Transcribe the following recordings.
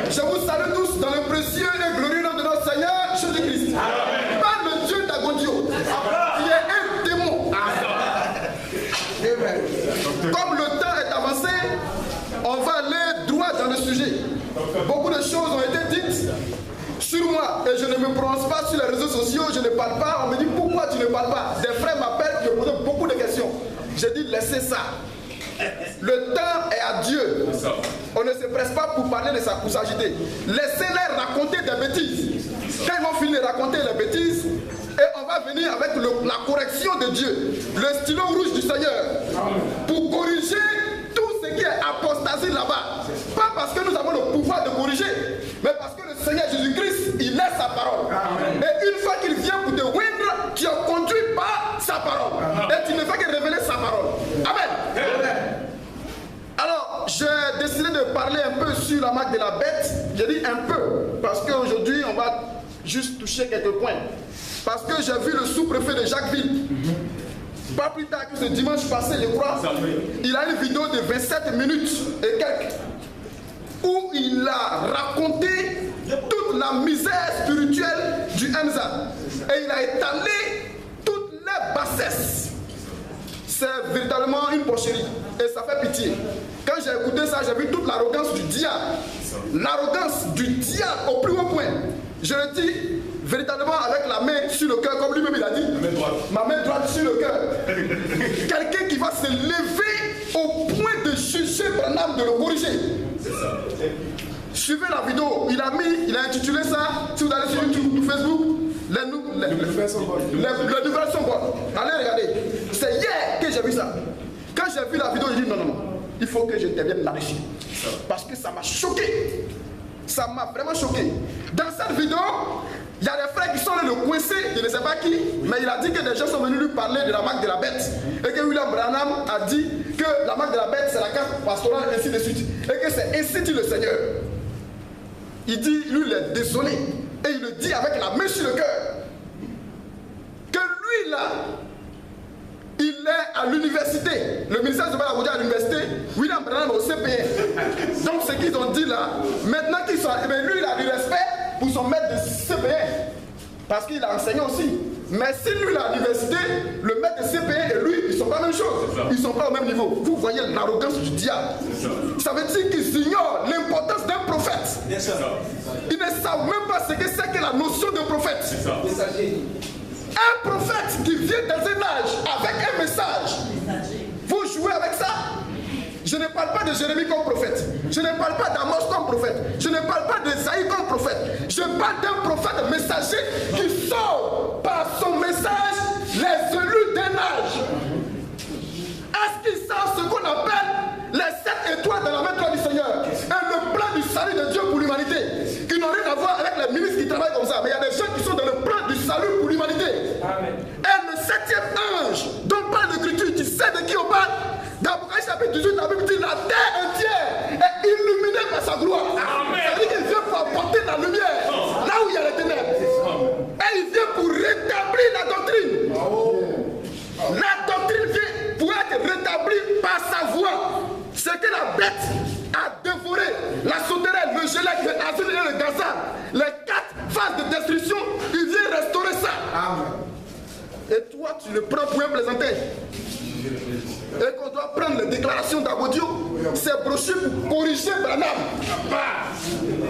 Je vous salue tous dans le précieux et glorieux nom de notre Seigneur Jésus-Christ. Pas le Dieu d'Agodio, qui est un démon. Comme le temps est avancé, on va aller droit dans le sujet. Beaucoup de choses ont été dites sur moi et je ne me prononce pas sur les réseaux sociaux, je ne parle pas. On me dit pourquoi tu ne parles pas. Des frères m'appellent, je pose beaucoup de questions. J'ai dit laissez ça. Le temps est à Dieu. On ne se presse pas pour parler de pour s'agiter. Laissez-les raconter des bêtises. Quand ils vont finir de raconter les bêtises, et on va venir avec la correction de Dieu, le stylo rouge du Seigneur, pour corriger tout ce qui est apostasie là-bas. Pas parce que nous avons le pouvoir de corriger, mais parce que le Seigneur Jésus-Christ, il est sa parole. Et une fois qu'il vient pour te oindre, tu es conduit par sa parole. Et tu ne fais que révéler sa parole. Amen. Alors, j'ai décidé de parler un peu sur la marque de la bête. J'ai dit un peu, parce qu'aujourd'hui, on va juste toucher quelques points. Parce que j'ai vu le sous-préfet de Jacquesville. Pas plus tard que ce dimanche passé, je crois, il a une vidéo de 27 minutes et quelques, où il a raconté toute la misère spirituelle du MZA. Et il a étalé toutes les bassesses. C'est véritablement une porcherie. Et ça fait pitié. Quand j'ai écouté ça, j'ai vu toute l'arrogance du diable. L'arrogance du diable au plus haut point. Je le dis véritablement avec la main sur le cœur, comme lui-même il a dit. Ma main droite sur le cœur. Quelqu'un qui va se lever au point de juger Branham, de le corriger. Suivez la vidéo. Il a intitulé ça, si vous allez sur YouTube ou Facebook, les nouvelles sont bonnes. Allez regarder. C'est hier que j'ai vu ça. Quand j'ai vu la vidéo, j'ai dit non, il faut que je devienne là-dessus. Parce que ça m'a choqué. Ça m'a vraiment choqué. Dans cette vidéo, il y a des frères qui sont allés le coincer, je ne sais pas qui, mais il a dit que des gens sont venus lui parler de la marque de la bête. Et que William Branham a dit que la marque de la bête, c'est la carte pastorale, ainsi de suite. Et que c'est ainsi dit le Seigneur. Il dit, lui, il est désolé. Et il le dit avec la main sur le cœur. Que lui, là, il est à l'université. Le ministère de la à l'université, William Branham au CPN. Donc ce qu'ils ont dit là, maintenant qu'ils sont arrivés, lui, il a du respect pour son maître de CPN. Parce qu'il a enseigné aussi. Mais si lui, à l'université, le maître de CPN et lui, ils ne sont pas la même chose. Ils ne sont pas au même niveau. Vous voyez l'arrogance du diable. Ça veut dire qu'ils ignorent l'importance d'un prophète. Ils ne savent même pas ce que c'est que la notion de prophète. Un prophète qui vient dans un âge avec un message, vous jouez avec ça. Je ne parle pas de Jérémie comme prophète. Je ne parle pas d'Amos comme prophète. Je ne parle pas d'Esaïe comme prophète. Je parle d'un prophète messager qui sort par son message les élus d'un âge. Est-ce qu'ils savent ce qu'on appelle les 7 étoiles de la main droite du Seigneur et le plan du salut de Dieu pour l'humanité, qui n'ont rien à voir avec les ministres qui travaillent comme ça, mais il y a des gens qui sont dans le plan du salut pour l'humanité. Et le 7e ange dont parle l'Écriture, tu sais de qui on parle? D'Apocalypse chapitre 18, la Bible dit la terre entière est illuminée par sa gloire. Ça veut dire qu'il vient pour apporter la lumière là où il y a les ténèbres. Et il vient pour rétablir la doctrine. La doctrine vient pour être rétablie par sa voix. Ce que la bête a dévoré, la sauterelle, le gelec, le azur et le gaza, les 4 phases de destruction, il vient restaurer ça. Et toi, tu le prends pour un plaisantin. Et qu'on doit prendre les déclarations d'Agodio, c'est broché pour corriger Branham.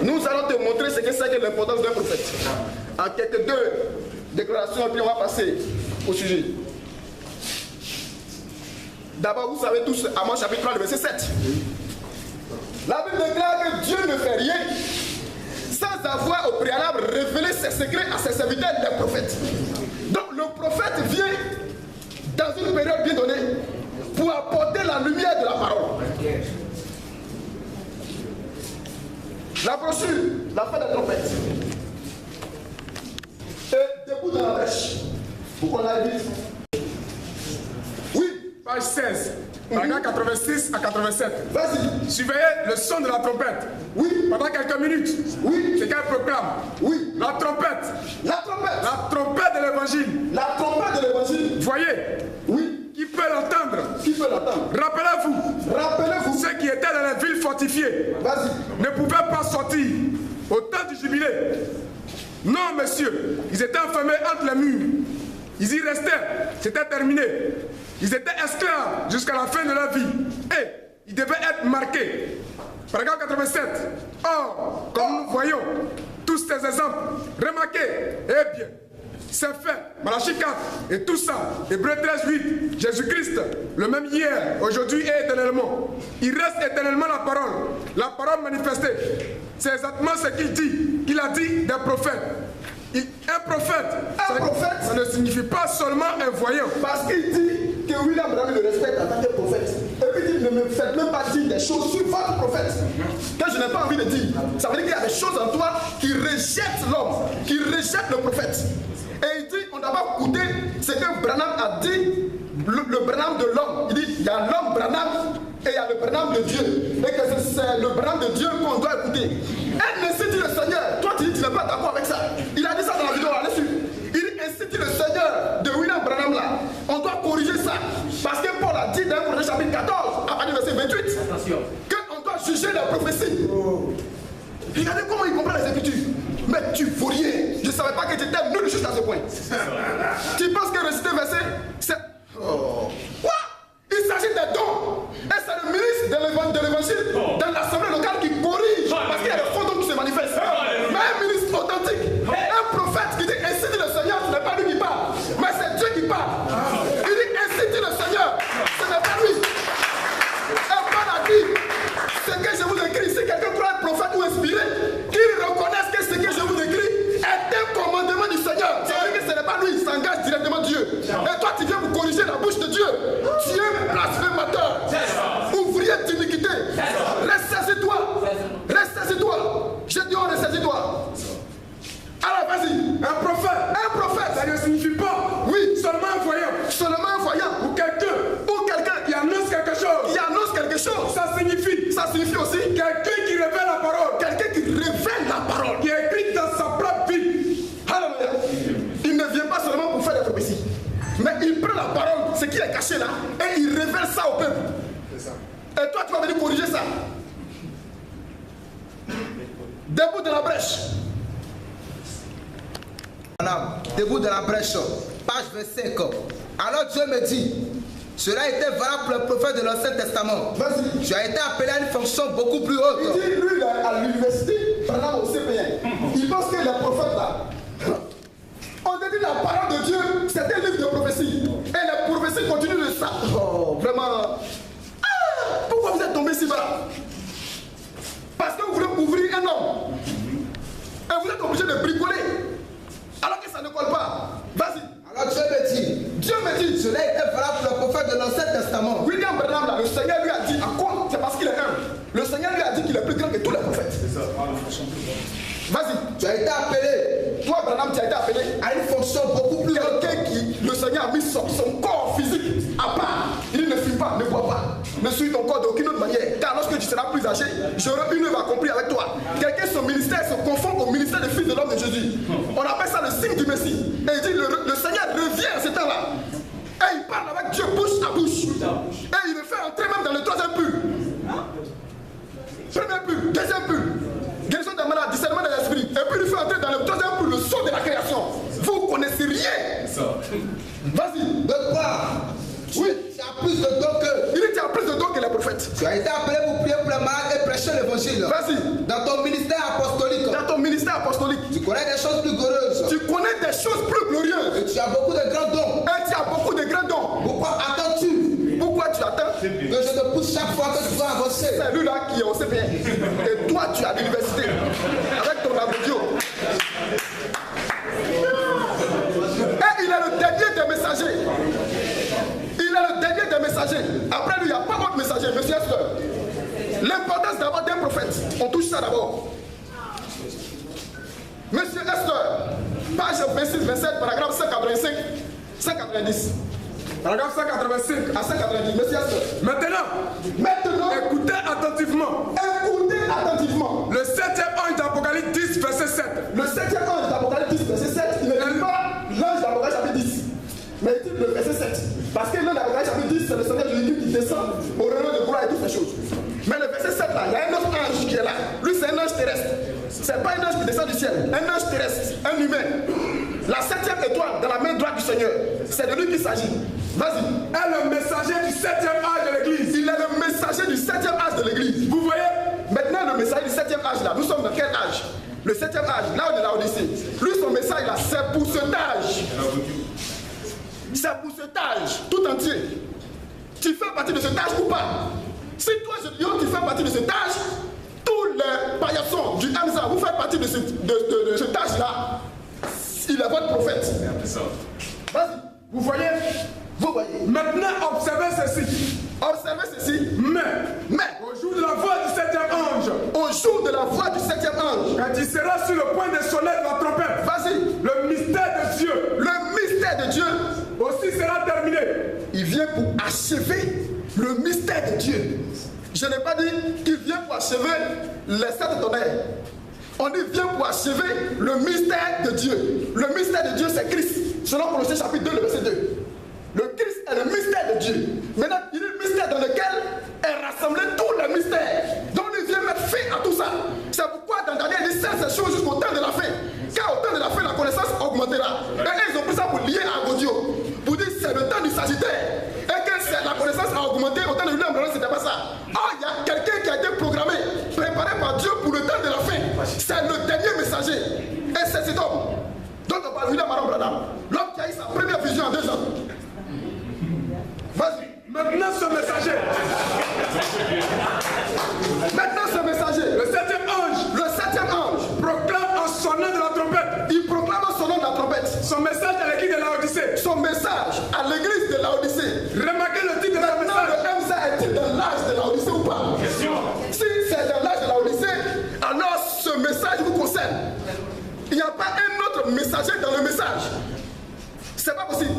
Nous allons te montrer ce que c'est que l'importance d'un prophète. En quelques 2 déclarations, et puis on va passer au sujet. D'abord, vous savez tous, Amos chapitre 3, le verset 7. La Bible déclare que Dieu ne fait rien sans avoir au préalable révélé ses secrets à ses serviteurs, les prophètes. Donc le prophète vient dans une période bien donnée pour apporter la lumière de la parole. La brochure, la fin des trompettes. Et debout dans la brèche. Pourquoi on a dit? Oui. Page 16, paragraphe 86 à 87. Vas-y. Surveillez le son de la trompette. Oui. Pendant quelques minutes. Oui. C'est qu'elle proclame. Oui. La trompette. La trompette. La trompette de l'évangile. La trompette de l'évangile. Voyez. Oui. Qui peut l'entendre? Qui peut l'entendre? Rappelez-vous. Rappelez-vous. Ceux qui étaient dans les villes fortifiées. Vas-y. ne pouvaient pas sortir au temps du jubilé. Non, monsieur, ils étaient enfermés entre les murs. Ils y restaient, c'était terminé. Ils étaient esclaves jusqu'à la fin de leur vie. Et ils devaient être marqués. Paragraphe 87. Or, comme nous voyons tous ces exemples, remarquez, eh bien, c'est fait, Malachie 4 et tout ça, Hébreux 13, 8, Jésus-Christ, le même hier, aujourd'hui et éternellement. Il reste éternellement la parole manifestée. C'est exactement ce qu'il dit, qu'il a dit des prophètes. Un prophète, ça ne signifie pas seulement un voyant. Parce qu'il dit que William Branham le respecte en tant que prophète. Et puis il dit, ne me faites même pas dire des choses sur votre prophète que je n'ai pas envie de dire. Ça veut dire qu'il y a des choses en toi qui rejettent l'homme, qui rejettent le prophète. Et il dit, on ne doit pas écouter ce que Branham a dit, le Branham de l'homme. Il dit, il y a l'homme Branham et il y a le Branham de Dieu. Et que c'est le Branham de Dieu qu'on doit écouter. Ainsi dit le Seigneur. Toi tu dis, tu n'es pas d'accord avec ça. Il a dit ça dans la vidéo là-dessus. Il dit, ainsi dit le Seigneur de William Branham là. On doit corriger ça. Parce que Paul a dit dans le chapitre 14, à partir du verset 28, qu'on doit juger la prophétie. Regardez comment il comprend les Écritures. Mais tu vaux rien. Je ne savais pas que tu étais nul juste à ce point. Tu penses que réciter verset, c'est... Quoi? Il s'agit des dons. Et c'est le ministre de l'évangile dans l'assemblée locale qui corrige. Parce qu'il y a des faux dons qui se manifestent. Mais un ministre authentique, un prophète qui dit ainsi dit le Seigneur, ce n'est pas lui qui parle. Mais c'est Dieu qui parle. Il dit ainsi dit le Seigneur, ce n'est pas lui. Et Paul a dit, ce que je vous écris, si quelqu'un croit être prophète ou inspiré, qu'il reconnaisse que ce que je vous écris est un commandement du Seigneur. Ça veut dire que ce n'est pas lui, il s'engage directement Dieu. Et toi, tu viens vous corriger la bouche de Dieu. Tu es blasphémateur, ouvrier d'iniquité. Ressaisis-toi. Ressaisis-toi. Je dis, on ressaisis-toi. Alors, vas-y. Un prophète, ça ne signifie pas, oui, seulement un voyant. Seulement un voyant. Ou quelqu'un qui annonce quelque chose. Ça signifie aussi quelqu'un qui révèle la parole. Quelqu'un qui révèle la parole. Qui est écrit dans sa propre vie. Alléluia. Il ne vient pas seulement pour faire des prophéties. Mais il prend la parole, ce qui est caché là, et il révèle ça au peuple. Et toi, tu vas venir corriger ça. Debout de la brèche. Debout de la brèche, page 25. Alors Dieu me dit, cela était valable pour le prophète de l'Ancien Testament. Tu as été appelé à une fonction beaucoup plus haute. Il dit, lui, à l'université, pendant au CPN, il pense que les prophètes là, on te dit la parole de Dieu, c'est un livre de prophétie. Et les prophéties continuent de ça. Oh, vraiment. Pourquoi vous êtes tombé si bas? Parce que vous voulez ouvrir un homme. Et vous êtes obligé de bricoler. Alors que ça ne colle pas. Vas-y. Alors Dieu me dit, cela était valable pour le prophète de l'Ancien Testament. William Branham, là, le Seigneur lui a dit, à quoi? C'est parce qu'il est humble. Le Seigneur lui a dit qu'il est plus grand que tous les prophètes. C'est ça. Vas-y. Tu as été appelé. Toi, Branham, tu as été appelé à une fonction beaucoup plus haute. Quelqu'un qui, le Seigneur a mis son corps physique à part. Il dit, ne fume pas, ne bois pas. Ne suis ton corps d'aucune autre manière. Car lorsque tu seras plus âgé, j'aurai une œuvre accomplie avec toi. Quelqu'un, son ministère se confond au ministère du Fils de l'homme de Jésus. On appelle ça le signe du Messie. Et il dit, le Seigneur revient à ce temps-là. Et il parle avec Dieu bouche à bouche. Et il le fait entrer même dans le troisième pull. Premier pull, deuxième pull. Guérison des malades, discernement des esprits. Et puis il fait entrer dans le troisième pull, le sceau de la création. Vous ne connaissez rien. Vas-y. De quoi? Oui. Tu as plus de dons que... Il dit, tu as plus de dons que les prophètes. Tu as été appelé pour prier pour les malades et prêcher l'évangile. Vas-y. Dans ton ministère apostolique. Dans ton ministère apostolique. Tu connais des choses plus glorieuses. Tu connais des choses plus glorieuses. Et tu as beaucoup de grands dons. Et tu as beaucoup de grands dons. Pourquoi attends-tu? Pourquoi tu attends? Que je te pousse chaque fois que tu dois avancer. C'est lui là qui est au CPN. Et toi, tu es à l'université. Avec ton abondio. Et il est le dernier des messagers. Il est le dernier des messagers. Après lui, il n'y a pas d'autre messager. Monsieur Esther. L'importance d'avoir des prophètes. On touche ça d'abord. Monsieur Esther. Page 26, 27, paragraphe 185, 190. Paragraphe 185 à 190. Monsieur Esther. Maintenant, écoutez attentivement. Écoutez attentivement. Le 7e ange d'Apocalypse 10, verset 7. Le 7e ange d'Apocalypse 10, verset 7, il ne dit pas l'ange d'Apocalypse chapitre 10. Mais il dit le verset 7. Parce que l'ange d'Apocalypse chapitre 10, c'est le Seigneur Jésus qui descend au renom de gloire et toutes ces choses. Mais le verset 7 là, il y a un autre ange qui est là. C'est pas un ange qui descend du ciel, un ange terrestre, un humain. La 7e étoile dans la main droite du Seigneur, c'est de lui qu'il s'agit. Vas-y. Est le messager du 7e âge de l'église. Il est le messager du 7e âge de l'église. Vous voyez? Maintenant, le messager du 7e âge là, nous sommes dans quel âge? Le 7e âge, là on est là Odyssée. Lui, son message là, c'est pour cet âge. C'est pour cet âge, tout entier. Tu fais partie de cet âge ou pas? Si toi, je dis, tu fais partie de cet âge, tous les paillassons du Hamza, vous faites partie de cet âge-là, il est votre prophète. Vas-y. Vous voyez? Vous voyez. Maintenant, observez ceci. Observez ceci. Mais, au jour de la voix du 7e ange, au jour de la voix du 7e ange, quand il sera sur le point de sonner de la trompette, vas-y. Le mystère de Dieu, aussi sera terminé. Il vient pour achever le mystère de Dieu. Je n'ai pas dit qu'il vient pour achever les 7 tonnerres. On dit vient pour achever le mystère de Dieu. Le mystère de Dieu, c'est Christ. Selon Colossiens chapitre 2, le verset 2. Le Christ est le mystère de Dieu. Maintenant, il est le mystère dans lequel est rassemblé tous les mystères. Donc, il vient mettre fin à tout ça. C'est pourquoi dans Daniel, il dit ces choses jusqu'au temps de la fin. Car au temps de la fin, la connaissance augmentera. Et ils ont pris ça pour lier à Godio. Pour dire c'est le temps du Sagittaire. Et que la connaissance a augmenté, au temps de William Branham, c'était pas ça. Ah, il y a quelqu'un qui a été programmé, préparé par Dieu pour le temps de la fin. C'est le dernier messager. Et c'est cet homme. Donc on parle de William Branham, l'homme qui a eu sa première vision en 2 ans. Vas-y. Maintenant ce messager. Le 7e ange. Proclame en sonnant de la trompette. Il proclame en sonnant de la trompette. Son message à l'église de Laodicée. Son message à l'église de Laodicée. Remarquez le titre de la message. Le MZ est-il dans l'âge de Laodicée ou pas? Si c'est dans l'âge de Laodicée, alors ce message vous concerne. Il n'y a pas un autre messager dans le message. C'est pas possible.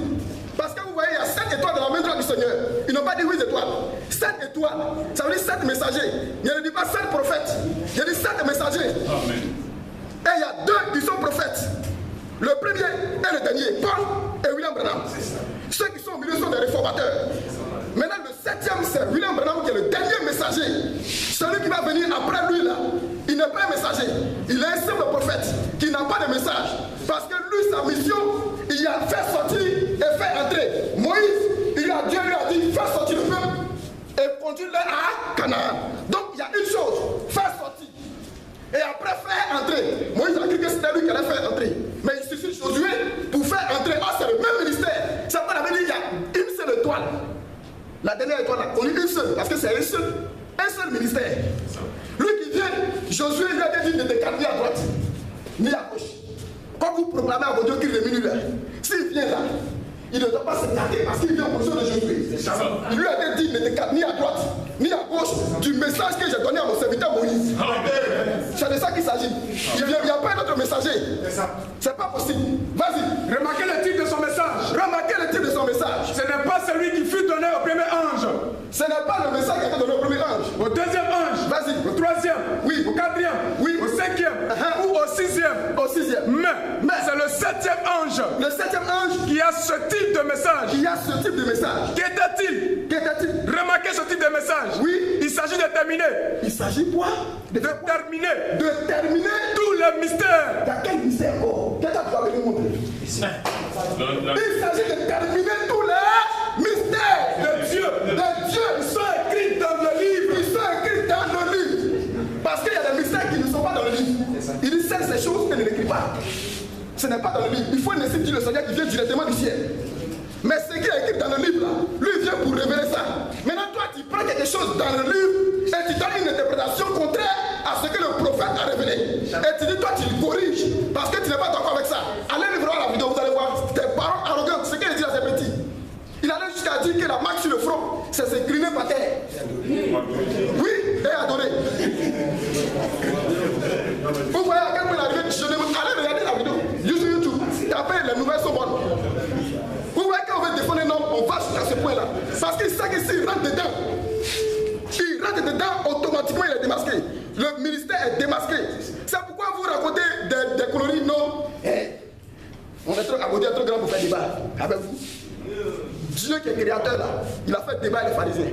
Parce que vous voyez, il y a 7 étoiles dans la main droite du Seigneur. Ils n'ont pas dit 8 étoiles. 7 étoiles. Ça veut dire 7 messagers. Il ne dit pas 7 prophètes. Il dit 7 messagers. Amen. Et il y a 2 qui sont prophètes. Le premier et le dernier, Paul et William Branham. Ceux qui sont au milieu sont des réformateurs. Maintenant, le 7e, c'est William Branham qui est le dernier messager. Celui qui va venir après lui, là, il n'est pas un messager. Il est un simple prophète qui n'a pas de message. Parce que lui, sa mission, il a fait sortir et fait entrer. Moïse, Dieu lui a dit, fais sortir le peuple et conduire-le à Canaan. Donc, il y a une chose, faire sortir. Et après, faire entrer. Moïse a cru que c'était lui qui allait faire entrer. Mais il suffit de Josué pour faire entrer. Ah, c'est le même ministère. C'est pas la même, il y a une seule étoile. La dernière étoile, on dit une seule, parce que c'est un seul ministère. Lui qui vient, Josué lui a dit de ne te ni à droite, ni à gauche. Quand vous proclamez à vos dieux qu'il est venu là, s'il vient là, il ne doit pas se garder parce qu'il vient en position de Josué. Il lui a dit ne te garde ni à droite, ni à gauche du message que j'ai donné à mon serviteur Moïse. C'est de ça qu'il s'agit. Il n'y a pas un autre messager. C'est pas possible. Vas-y. Remarquez le titre de son message. Remarquez le titre de son message. Ce n'est pas celui qui fut donné au premier ange. Ce n'est pas le message qui a été donné au premier ange. Au deuxième ange. Vas-y. Au troisième. Oui. Au quatrième. Oui. Au cinquième. Ou au sixième. Au sixième. Mais c'est le 7e ange. Le 7e ange qui a ce type de message. Qui a ce type de message. Qu'était-il? Remarquez ce type de message. Oui. Il s'agit de terminer. Il s'agit quoi? De terminer. De terminer tous les mystères. Dans quel mystère encore? Quelqu'un qui va venir montrer. Il s'agit de terminer tous les mystères de Dieu. Ils sont écrits dans le livre. Parce qu'il y a des mystères qui ne sont pas dans le livre. Il dit ces choses et ne l'écrit pas. Ce n'est pas dans le livre. Il faut laisser dire le Seigneur qui vient directement du ciel. Mais ce qui est écrit dans le livre là, lui vient pour révéler ça. Maintenant toi tu prends quelque chose dans le livre et tu donnes une interprétation contraire à ce que le prophète a révélé. Et tu dis toi tu le corriges parce que tu n'es pas d'accord avec ça. Allez voir la vidéo, vous allez voir des paroles arrogantes, ce qu'il dit à ses petits. Il allait jusqu'à dire que la marque sur le front, c'est se griner par terre. Oui, et adorer. Vous voyez à quel point il est arrivé. Allez regarder la vidéo. YouTube. Après les nouvelles sont bonnes. Vous voyez quand on veut défendre un homme, on va jusqu'à ce point-là. Parce qu'il sait que s'il rentre dedans, automatiquement il est démasqué. Le ministère est démasqué. C'est pourquoi vous racontez des coloris, non. On est trop grand pour faire débat avec vous. Dieu qui est créateur là, il a fait débat avec les pharisiens.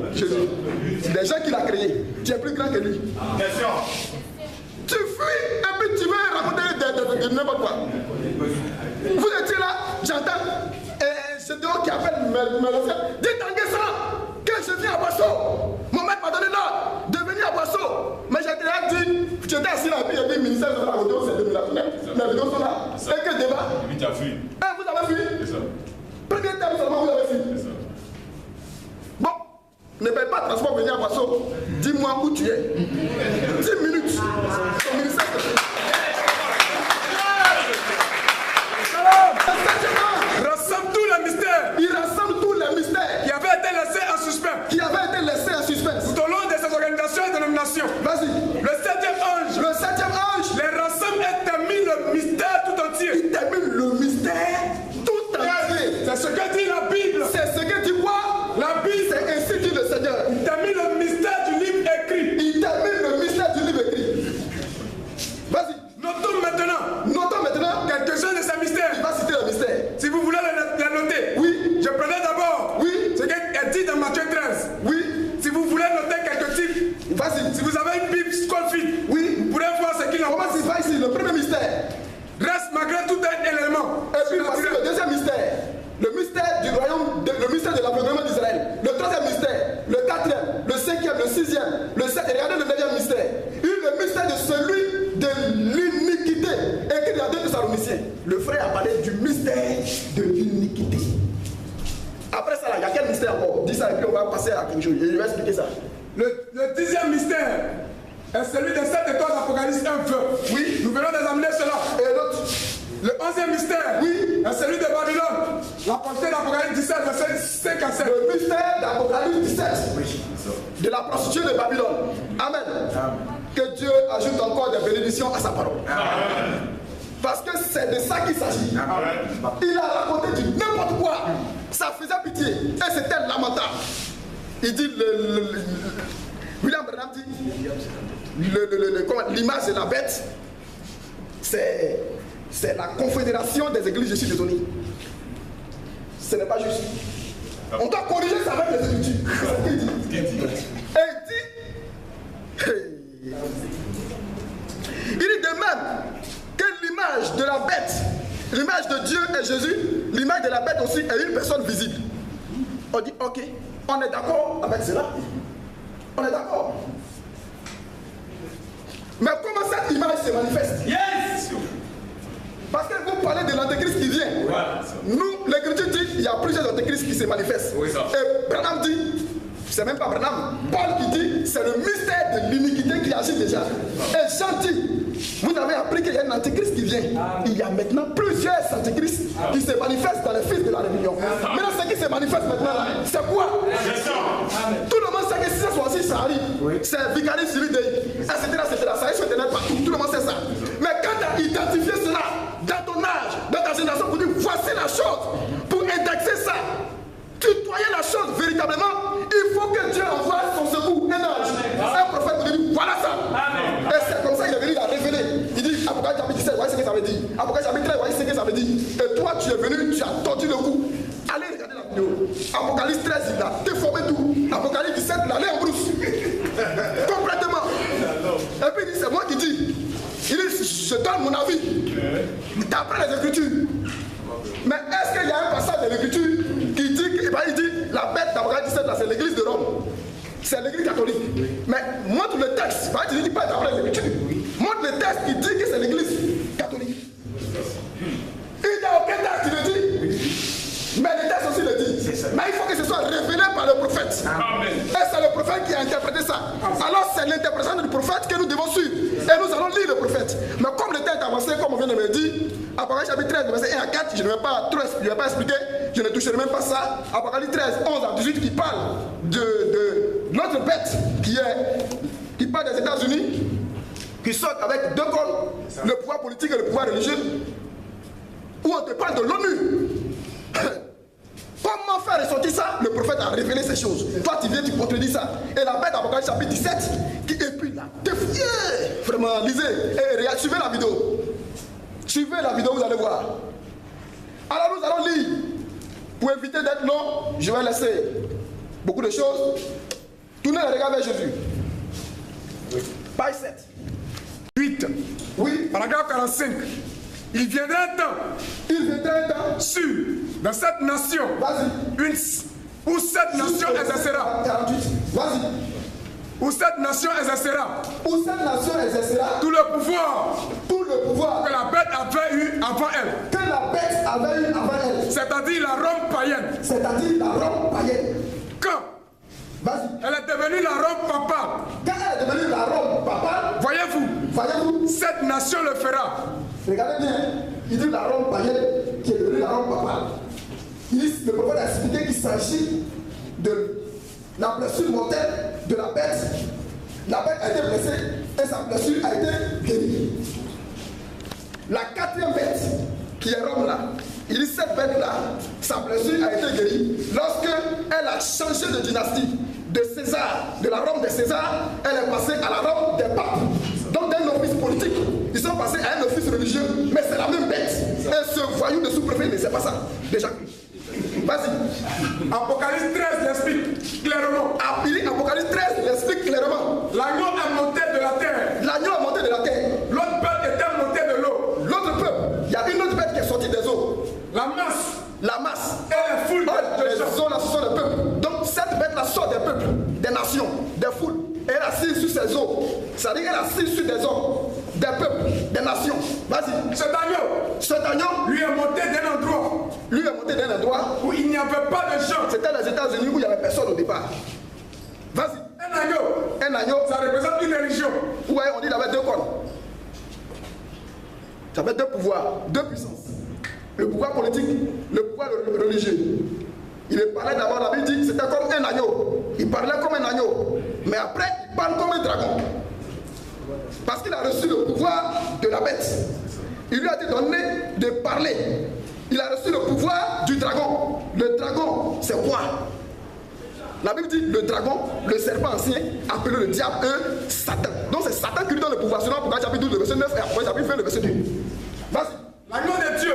Les gens qu'il a créés, tu es plus grand que lui. Tu fuis et puis tu veux Dites en Guessant que je viens à Boisseau. Mon maître m'a donné l'ordre de venir à Boisseau. Mais j'ai déjà dit, j'étais assis là, puis il y a dit, ministère de la vidéo, c'est 2009. Les vidéos sont là. Et quel débat? Oui, tu as fui. Vous avez fui? C'est ça. Premier terme seulement, vous avez fui. C'est ça. Bon, ne paye pas de transport pour venir à Boisseau. Dis-moi où tu es. 10 minutes. Ton ministère. Rassemble tous les mystères Il rassemble tous les mystères qui avaient été laissés en suspens qui avaient été laissés en suspense. tout au long de ces organisations et dénominations. Vas-y. Le 7e ange Le 7e ange, les rassemble et termine le mystère tout entier. il termine le mystère tout entier. C'est ce que dit la Bible. C'est ce que tu vois. La Bible, C'est ainsi dit le Seigneur. il termine le mystère du livre écrit. Il termine le mystère du livre écrit. Vas-y. Notons maintenant quelques-uns de ces mystères. Il va citer le mystère. Si vous voulez les noter, Oui. je prenais d'abord ce qui est dit dans Matthieu 13. Oui. Si vous voulez noter quelques types, Vas-y. si vous avez une Bible Scofield, Oui. vous pourrez voir ce qu'il en Comment pense. il va ici? Le premier mystère. Reste malgré tout un élément. Et puis voici le deuxième mystère. Le mystère du royaume, le mystère de l'aveuglement d'Israël. Le troisième mystère. Le quatrième, le cinquième, le sixième, le sept. Et regardez le neuvième mystère. Le mystère de celui de l'iniquité. Écrit dans 2 Thessaloniciens. Le frère a parlé du mystère de l'iniquité. Après ça, il y a quel mystère encore? Dis ça et puis on va passer à quelque chose. Je vais expliquer ça. Le 10e mystère est celui des 7 étoiles d'Apocalypse 1:20. Oui. Nous venons d'examiner cela. Et l'autre? Le 11e mystère est celui de Babylone. La portée d'Apocalypse 17, verset 5 à 7. Le mystère d'Apocalypse 17. De la prostituée de Babylone. Amen. Que Dieu ajoute encore des bénédictions à sa parole. Parce que c'est de ça qu'il s'agit. Il a raconté du n'importe quoi. Ça faisait pitié. Et c'était lamentable. Il dit, William Branham dit, l'image de la bête, c'est la confédération des églises. Je suis désolé. Ce n'est pas juste. On doit corriger ça avec les Écritures. C'est ce qu'il dit. Et il dit de même que l'image de la bête, l'image de Dieu est Jésus, l'image de la bête aussi est une personne visible. On dit ok, on est d'accord avec cela. On est d'accord. Mais comment cette image se manifeste? Yes! Parce que vous parlez de l'antéchrist qui vient. Nous, l'Écriture dit qu'il y a plusieurs antéchrists qui se manifestent. Oui, ça. Et Branham dit, c'est même pas Branham, Paul qui dit, c'est le mystère de l'iniquité qui agit déjà. Et Jean dit, vous avez appris qu'il y a un antéchrist qui vient. Il y a maintenant plusieurs antéchrists qui se manifestent dans les fils de la rébellion. Maintenant, ce qui se manifeste maintenant, là, c'est quoi? Tout le monde sait que si ça soit aussi, ça arrive. C'est Vicari Siridei, etc. Ça est sur Internet partout. Tout le monde sait ça. Mais quand tu as identifié cela, dans ton âge, dans ta génération, pour dire voici la chose, pour indexer ça, tutoyer la chose véritablement, il faut que Dieu envoie son secours, un ange, un prophète pour dire voilà ça. Et c'est comme ça qu'il est venu, il a révélé. Il dit Apocalypse chapitre 17, voyez ce que ça veut dire. Apocalypse chapitre 13, voyez ce que ça veut dire. Et toi, tu es venu, tu as tordu le cou. Allez regarder la vidéo. Apocalypse 13, il a déformé tout. Apocalypse 17, il allait en brousse. Complètement. Et puis il dit c'est moi qui dis. Il dit je donne mon avis. D'après les Écritures. Mais est-ce qu'il y a un passage de l'Écriture qui dit, il dit la bête d'Apocalypse 17, là, c'est l'église de Rome. C'est l'église catholique. Mais montre le texte. Il ne dit pas d'après les Écritures. Montre le texte qui dit que c'est l'église catholique. Il n'y a aucun texte qui le dit. Mais le texte aussi le dit. Mais il faut que ce soit révélé par le prophète. Amen. Et c'est le prophète qui a interprété ça. Alors c'est l'interprétation du prophète que nous devons suivre. Et nous allons lire le prophète. Mais comme le texte est avancé, comme on vient de me dire, Apocalypse chapitre 13, verset 1 à 4, je ne vais pas trop expliquer, je ne toucherai même pas ça. Apocalypse 13, 11 à 18 qui parle de notre bête qui parle des États-Unis, qui sort avec deux cols, le pouvoir politique et le pouvoir religieux, où on te parle de l'ONU. Comment faire ressortir ça? Le prophète a révélé ces choses. Toi, tu viens, tu contredis ça. Et la bête d'Apocalypse chapitre 17, et puis là, défié. Vraiment, lisez et regardez, suivez la vidéo. Suivez la vidéo, vous allez voir. Alors nous allons lire. Pour éviter d'être long, je vais laisser beaucoup de choses. Tournez le regard vers Jésus. Page 7. 8. Oui. Paragraphe 45. Il viendra un temps. Il viendra un temps. Sûr, dans cette nation, Vas-y. où cette nation exercera. 48. Vas-y. Où cette nation exercera. Où cette nation exercera. Tout le pouvoir. Tout le pouvoir. Que la bête avait eu avant elle. Que la bête avait eu avant elle. C'est-à-dire la Rome païenne. C'est-à-dire la Rome païenne. Quand elle est devenue la Rome papale. Quand elle est devenue la Rome papale. Voyez-vous, cette nation le fera. Regardez bien, il dit la Rome païenne qui est devenue la Rome papale. Le prophète a expliqué qu'il s'agit de la blessure mortelle de la bête. La bête a été blessée et sa blessure a été guérie. La quatrième bête, qui est Rome là, il dit cette bête-là, sa blessure a été guérie lorsqu'elle a changé de dynastie. De César, de la Rome de César, elle est passée à la Rome des papes. Donc d'un office politique, ils sont passés à un office religieux, mais c'est la même bête. Et ce voyou de sous-préfet ne sait pas ça. Déjà. Vas-y. Apocalypse 13 l'explique clairement. Apocalypse 13 l'explique clairement. L'agneau est monté de la terre. L'agneau est monté de la terre. L'autre peuple était monté de l'eau. L'autre peuple, il y a une autre bête qui est sortie des eaux. La masse. La masse. Et la foule les eaux là, ce sont des peuples. Donc cette bête là sort des peuples, des nations, des foules. Et elle assise sur ses eaux. C'est-à-dire qu'elle assise sur des hommes, des peuples, des nations. Vas-y. Cet agneau lui est monté d'un endroit. Où il n'y avait pas de gens. C'était les États-Unis où il n'y avait personne au départ. Vas-y. Un agneau. Ça représente une religion. Ouais, on dit qu'il avait deux cornes. Ça avait deux pouvoirs, deux puissances. Le pouvoir politique, le pouvoir religieux. Il parlait d'abord, la Bible dit que c'était comme un agneau. Il parlait comme un agneau. Mais après, il parle comme un dragon. Parce qu'il a reçu le pouvoir de la bête. Il lui a été donné de parler. Il a reçu le pouvoir du dragon. Le dragon, c'est quoi? La Bible dit le dragon, le serpent ancien, appelé le diable, Satan. Donc c'est Satan qui lui donne le pouvoir. Sinon, pourquoi chapitre 12, le verset 9 et après chapitre 20, le verset 2. Vas-y. L'agneau de Dieu.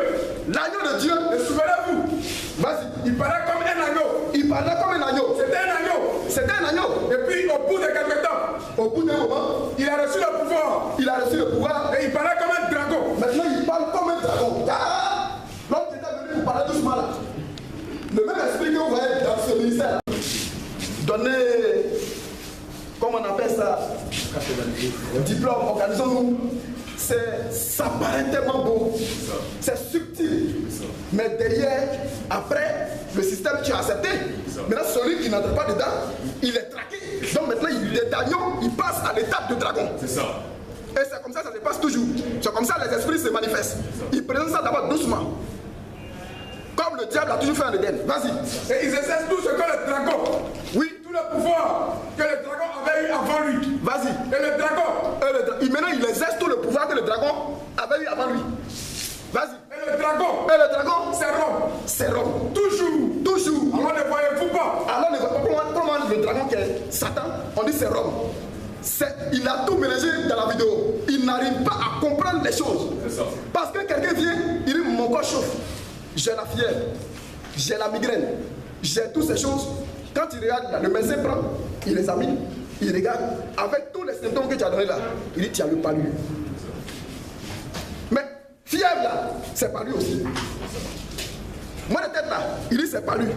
L'agneau de Dieu. Et souvenez-vous. Vas-y. Il parlait comme un agneau. Il parlait comme un agneau. C'était un agneau. C'était un agneau. Et puis au bout de quelques temps, au bout d'un moment, il a reçu le pouvoir. Il a reçu le pouvoir. Et il parlait comme un dragon. Maintenant, il parle comme un dragon. Car l'homme qui était venu pour parler doucement là. Le même esprit que vous voyez dans ce ministère. Donner, comment on appelle ça, diplôme, organisons-nous. Ça paraît tellement beau, c'est subtil, mais derrière, après, le système qui a accepté, maintenant celui qui n'entre pas dedans, il est traqué. Donc maintenant, il est agneau, il passe à l'étape de dragon. C'est ça. Et c'est comme ça se passe toujours. C'est comme ça les esprits se manifestent. Ils présentent ça d'abord doucement. Comme le diable a toujours fait en Éden. Vas-y. Et ils exercent tout ce que le dragon. Oui. Tout le pouvoir que le dragon avait eu avant lui. Vas-y. Et le dragon. Maintenant, il exerce tout le pouvoir que le dragon avait eu avant lui. Vas-y. Et le dragon. C'est Rome. C'est Rome. Toujours. Alors ne voyez-vous pas. Alors ne voyez pas comment le dragon qui est Satan, on dit c'est Rome. Il a tout mélangé dans la vidéo. Il n'arrive pas à comprendre les choses. Parce que quelqu'un vient, il dit mon corps chauffe. J'ai la fièvre, j'ai la migraine, j'ai toutes ces choses. Quand il regarde là, le médecin prend, il examine, il regarde, avec tous les symptômes que tu as donnés là, il dit tu as le palu. Mais fièvre là, c'est pas lui aussi. Moi de tête là, il dit c'est pas lui.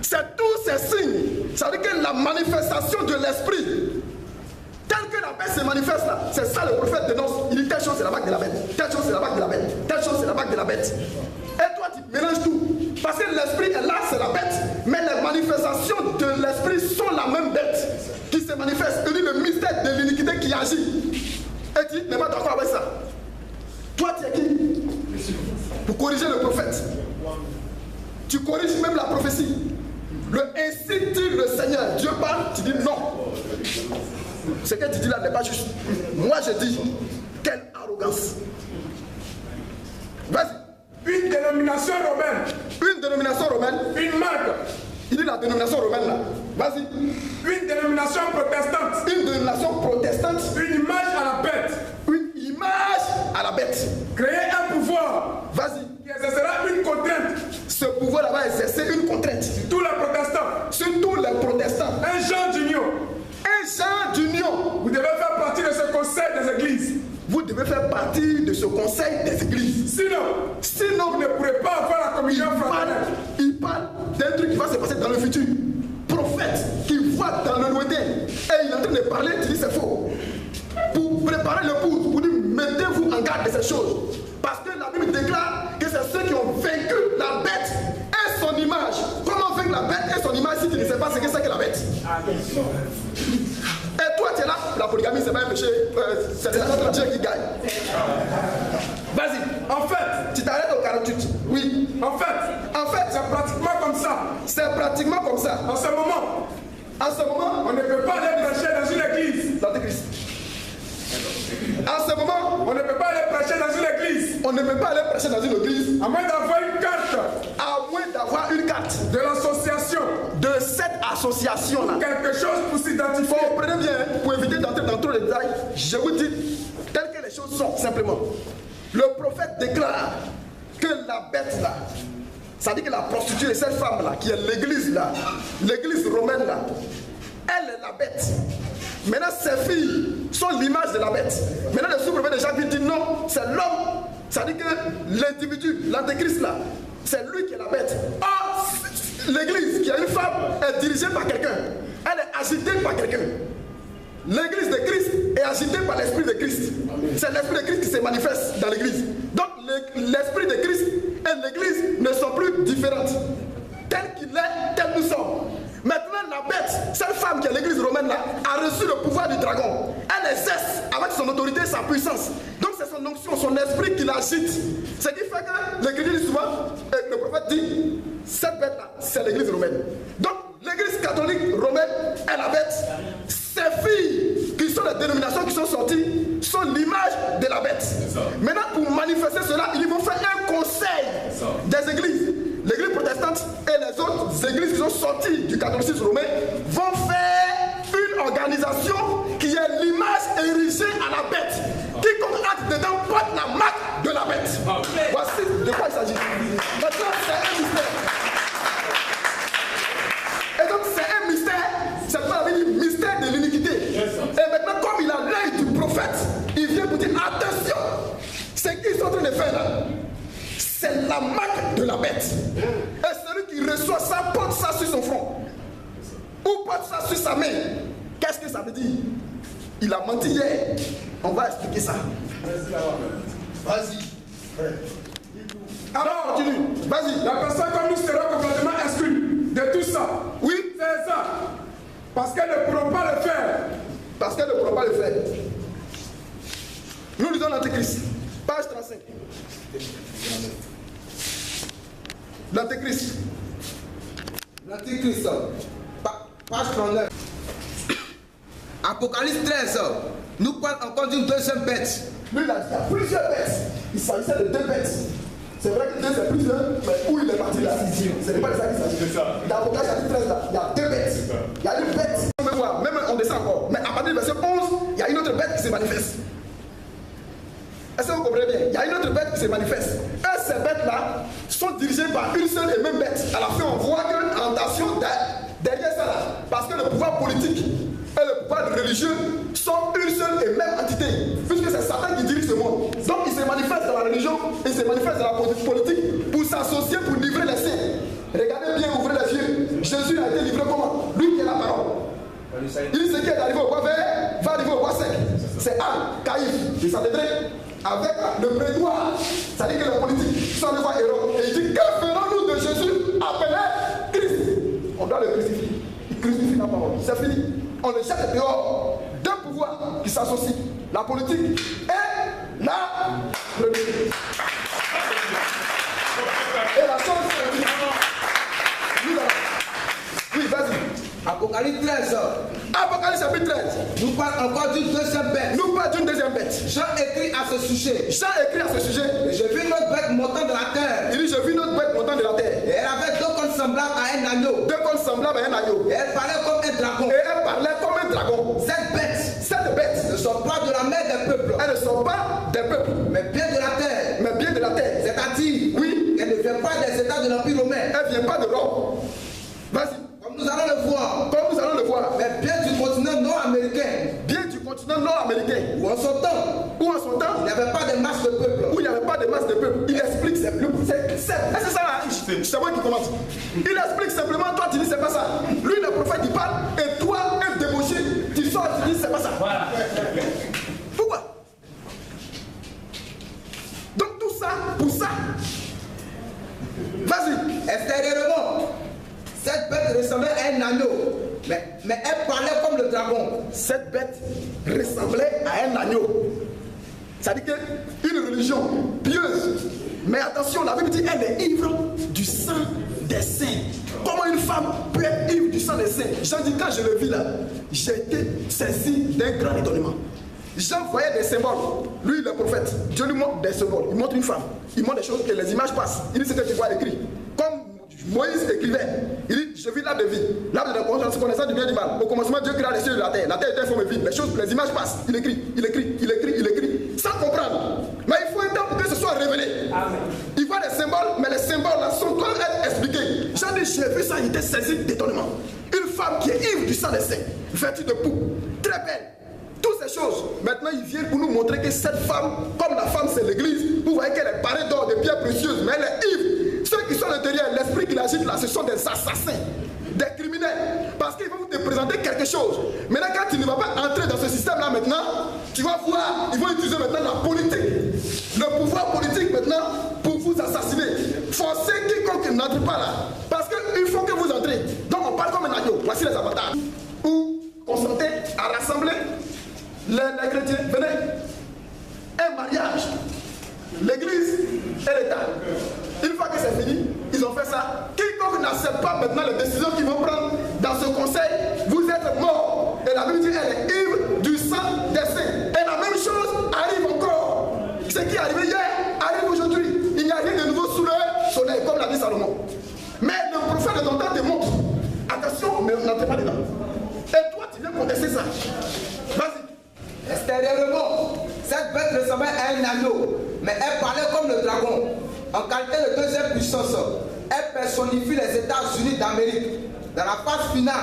C'est tous ces signes. Ça veut dire que la manifestation de l'esprit, tel que la bête se manifeste là, c'est ça le prophète dénonce. Il dit telle chose c'est la marque de la bête, telle chose c'est la marque de la bête, telle chose c'est la marque de la bête. Et toi tu mélanges tout. Parce que l'esprit est là, c'est la bête. Mais les manifestations de l'esprit sont la même bête qui se manifeste. Il dit le mystère de l'iniquité qui agit. Et tu n'es pas d'accord avec ça. Toi tu es qui? Pour corriger le prophète. Tu corriges même la prophétie. Ainsi dit le Seigneur. Dieu parle, tu dis non. Ce que tu dis là n'est pas juste. Moi je dis, quelle arrogance. Vas-y. Une dénomination romaine. Une dénomination romaine. Une marque. Il dit la dénomination romaine là. Vas-y. Une dénomination protestante. Une dénomination protestante. Une image à la bête. Une image à la bête. Créer un pouvoir. Vas-y. Qui exercera une contrainte. Ce pouvoir là va exercer une contrainte. Sur tous les protestants. Sur tous les protestants. Un genre d'union. Un genre d'union. Vous devez faire partie de ce conseil des églises. Vous devez faire partie de ce conseil des églises. Sinon, vous ne pourrez pas avoir la communion fraternelle. Il parle d'un truc qui va se passer dans le futur. bête qui voit dans le lointain et il est en train de parler, tu dis c'est faux. Pour préparer l'épouse, pour dire mettez-vous en garde de ces choses. Parce que la Bible déclare que c'est ceux qui ont vaincu la bête et son image. Comment vaincre la bête et son image si tu ne sais pas ce que c'est que la bête? Et toi tu es là, la polygamie c'est pas un péché, c'est la Dieu qui gagne. Vas-y, En fait, tu t'arrêtes au 48. Oui. en fait, c'est pratiquement comme ça. C'est pratiquement comme ça. En ce moment, On ne peut pas aller prêcher dans une église. l'Antéchrist. En ce moment, On ne peut pas aller prêcher dans une église. on ne peut pas aller prêcher dans une église À moins d'avoir une carte à moins d'avoir une carte de l'association. de cette association-là. Quelque chose pour s'identifier. Comprenez bien, pour éviter d'entrer dans trop de détails, je vous dis telles que les choses sont, simplement. Le prophète déclare que la bête là, ça dit que la prostituée, cette femme là, qui est l'église là, l'église romaine là, elle est la bête. Maintenant, ses filles sont l'image de la bête. Maintenant, le sous-prophète de Jacques dit non, c'est l'homme. Ça dit que l'individu, l'antéchrist là, c'est lui qui est la bête. Or, l'église qui a une femme est dirigée par quelqu'un. Elle est agitée par quelqu'un. L'église de Christ est agitée par l'esprit de Christ. C'est l'esprit de Christ qui se manifeste dans l'église. Donc l'esprit de Christ et l'église ne sont plus différentes. Tel qu'il est, tel nous sommes. Maintenant la bête, cette femme qui est l'église romaine là, a reçu le pouvoir du dragon. Elle exerce avec son autorité, sa puissance. Donc c'est son onction, son esprit qui l'agite. Ce qui fait que l'église dit souvent, et le prophète dit, cette bête là, c'est l'église romaine. Donc l'église catholique romaine est la bête. Ces filles qui sont les dénominations qui sont sorties sont l'image de la bête. Maintenant, pour manifester cela, ils vont faire un conseil des églises. L'église protestante et les autres églises qui sont sorties du catholicisme romain vont faire une organisation qui est l'image érigée à la bête. Quiconque entre dedans porte la marque de la bête. Voici de quoi il s'agit. Maintenant, c'est un mystère. Et donc c'est un mystère, c'est pas la mystère de l'iniquité. Et maintenant comme il a l'œil du prophète, il vient pour dire attention, ce qu'ils sont en train de faire là, c'est la marque de la bête. Et celui qui reçoit ça porte ça sur son front. Ou porte ça sur sa main. Qu'est-ce que ça veut dire? Il a menti hier. On va expliquer ça. Vas-y. Alors continue. Vas-y. La personne comme nous sera complètement exclue de tout ça. Oui. C'est ça. Parce qu'elle ne pourront pas le faire. Parce qu'elle ne pourra pas le faire. Nous lisons l'Antéchrist. Page 35. L'Antéchrist. L'Antéchrist, page 39. Apocalypse 13, nous parlons encore d'une deuxième bête. Lui, il a plusieurs bêtes. Il s'agissait de deux bêtes. C'est vrai que deux, c'est plusieurs, mais où il est parti là? Ce n'est pas de ça qu'il s'agit. Dans l'Apocalypse chapitre 13, là, il y a deux bêtes. Il y a une bête, on peut voir, même on descend encore. Mais à partir du verset 11, il y a une autre bête qui se manifeste. Est-ce que vous comprenez bien? Il y a une autre bête qui se manifeste. Et ces bêtes-là sont dirigées par une seule et même bête. À la fin, on voit qu'il y a une tentation derrière ça là. Parce que le pouvoir politique et le pouvoir religieux sont une seule et même entité. Puisque c'est Satan qui dirige ce monde. Donc il se manifeste dans la religion, il se manifeste dans la politique pour s'associer, pour livrer les siens. Regardez bien, ouvrez les yeux. Jésus a été livré comment? Lui qui est la parole. Il dit ce qui est arrivé au bois vert va arriver au bois sec. C'est Anne, Caïphe, et Sanhédrin, avec le prétoire. Ça dit que les politiques sont les voix héros. Et il dit que ferons-nous de Jésus appelé Christ? On doit le crucifier. Il crucifie la parole. C'est fini. On le jette dehors. Deux pouvoirs qui s'associent. La politique et la religion. Et la chose c'est oui, vas-y. Apocalypse 13. Apocalypse chapitre 13. Nous parlons encore d'une deuxième bête. Nous parlons d'une deuxième bête. Jean écrit à ce sujet. Jean écrit à ce sujet. Et j'ai vu une autre bête montant de la terre. Il dit, j'ai vu une autre bête montant de la terre. Et elle avait deux cornes semblables à un agneau. Deux cornes semblables à un agneau. Et elle parlait comme un dragon. Et elle parlait comme un dragon. Cette bête Ne sont pas de la mère des peuples. Elles ne sont pas des peuples, Mais bien de la terre. mais bien de la terre. C'est-à-dire, Oui, elle ne vient pas des États de l'Empire romain. elle ne vient pas de Rome. Vas-y, Comme nous allons le voir. comme nous allons le voir. Mais bien du continent nord-américain. Bien du continent nord-américain, Où en son temps, où en son temps, il n'y avait pas de masse de peuple. où il n'y avait pas de masse de peuples, il explique, est-ce que ça là, affiche, c'est moi qui commence. Il explique simplement, toi tu dis c'est pas ça. Lui le prophète il parle et toi, un débauché, tu sors et tu dis c'est pas ça. Voilà. Pourquoi? Donc tout ça, pour ça. Vas-y. Extérieurement, cette bête ressemblait à un agneau, mais elle parlait comme le dragon. Cette bête ressemblait à un agneau. Ça dit qu'une religion pieuse, mais attention, la Bible dit elle est ivre du sang des saints. Comment une femme peut être ivre du sang des saints? Jean dit, quand je le vis là, j'ai été saisi d'un grand étonnement. Jean voyait des symboles. Lui, le prophète, Dieu lui montre des symboles. Il montre une femme. Il montre des choses et les images passent. Il dit ce que tu vois écrit. Comme Moïse écrivait, il dit, je vis l'arbre de vie, l'arbre de la connaissance du bien et du mal. Au commencement, Dieu créa les cieux et la terre. La terre était forme vide. Les images passent. Il écrit, sans comprendre. Mais il faut un temps pour que ce soit révélé. Amen. Il voit des symboles, mais les symboles là sont comme être expliqués. Jean dit, j'ai vu ça, il était saisi d'étonnement. Une femme qui est ivre du sang des saints, vêtue de poux, très belle. Toutes ces choses, maintenant ils viennent pour nous montrer que cette femme, comme la femme c'est l'église, vous voyez qu'elle est parée d'or, de pierres précieuses, mais elle est ivre. Ceux qui sont à l'intérieur, l'esprit qui l'agite là, ce sont des assassins, des criminels. Parce qu'ils vont te présenter quelque chose. Maintenant, quand tu ne vas pas entrer dans ce système-là maintenant, tu vas voir, ils vont utiliser maintenant la politique. Le pouvoir politique maintenant pour vous assassiner. Forcez quiconque n'entre pas là. Parce qu'il faut que vous entrez. Donc on parle comme un agneau. Voici les avatars. Où consentez à rassembler les chrétiens. Venez. Un mariage. L'église et l'État. Une fois que c'est fini, ils ont fait ça. Quiconque n'accepte pas maintenant les décisions qu'ils vont prendre dans ce conseil, vous êtes morts. Et la Bible dit, elle est ivre du sang des saints. Et la même chose arrive encore. Ce qui est arrivé hier arrive aujourd'hui. Il n'y a rien de nouveau sous le soleil, comme l'a dit Salomon. Mais le prophète de ton temps te montre. Attention, mais n'entrez pas dedans. Et toi, tu viens contester ça. Vas-y. Extérieurement, cette bête ressemblait à un agneau, mais elle parlait comme le dragon. En qualité de deuxième puissance, elle personnifie les États-Unis d'Amérique dans la phase finale,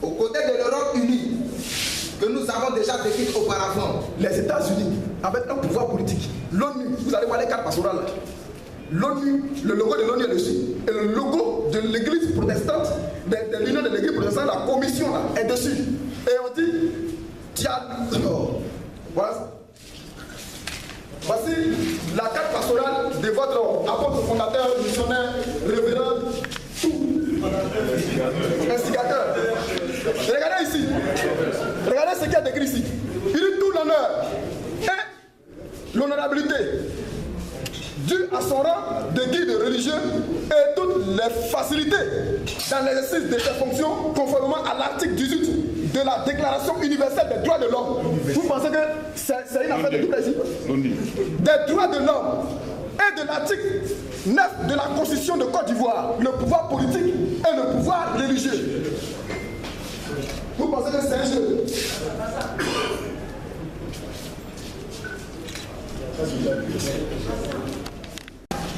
aux côtés de l'Europe unie, que nous avons déjà décrite auparavant. Les États-Unis, avec un pouvoir politique, l'ONU, vous allez voir les cartes pastorales là. L'ONU, le logo de l'ONU est dessus. Et le logo de l'église protestante, de l'union de l'église protestante, la commission là, est dessus. Et on dit, voilà. Voici la carte pastorale de votre apôtre fondateur, missionnaire, révérend, tout. Instigateur. Regardez ici. Regardez ce qu'il y a décrit ici. Il dit tout l'honneur et l'honorabilité dû à son rang de guide religieux et toutes les facilités dans l'exercice de ses fonctions conformément à l'article 18 de la Déclaration universelle des droits de l'homme. Vous pensez que c'est une affaire de tout plaisir? Des droits de l'homme et de l'article 9 de la Constitution de Côte d'Ivoire, le pouvoir politique et le pouvoir religieux. Vous pensez que c'est un jeu?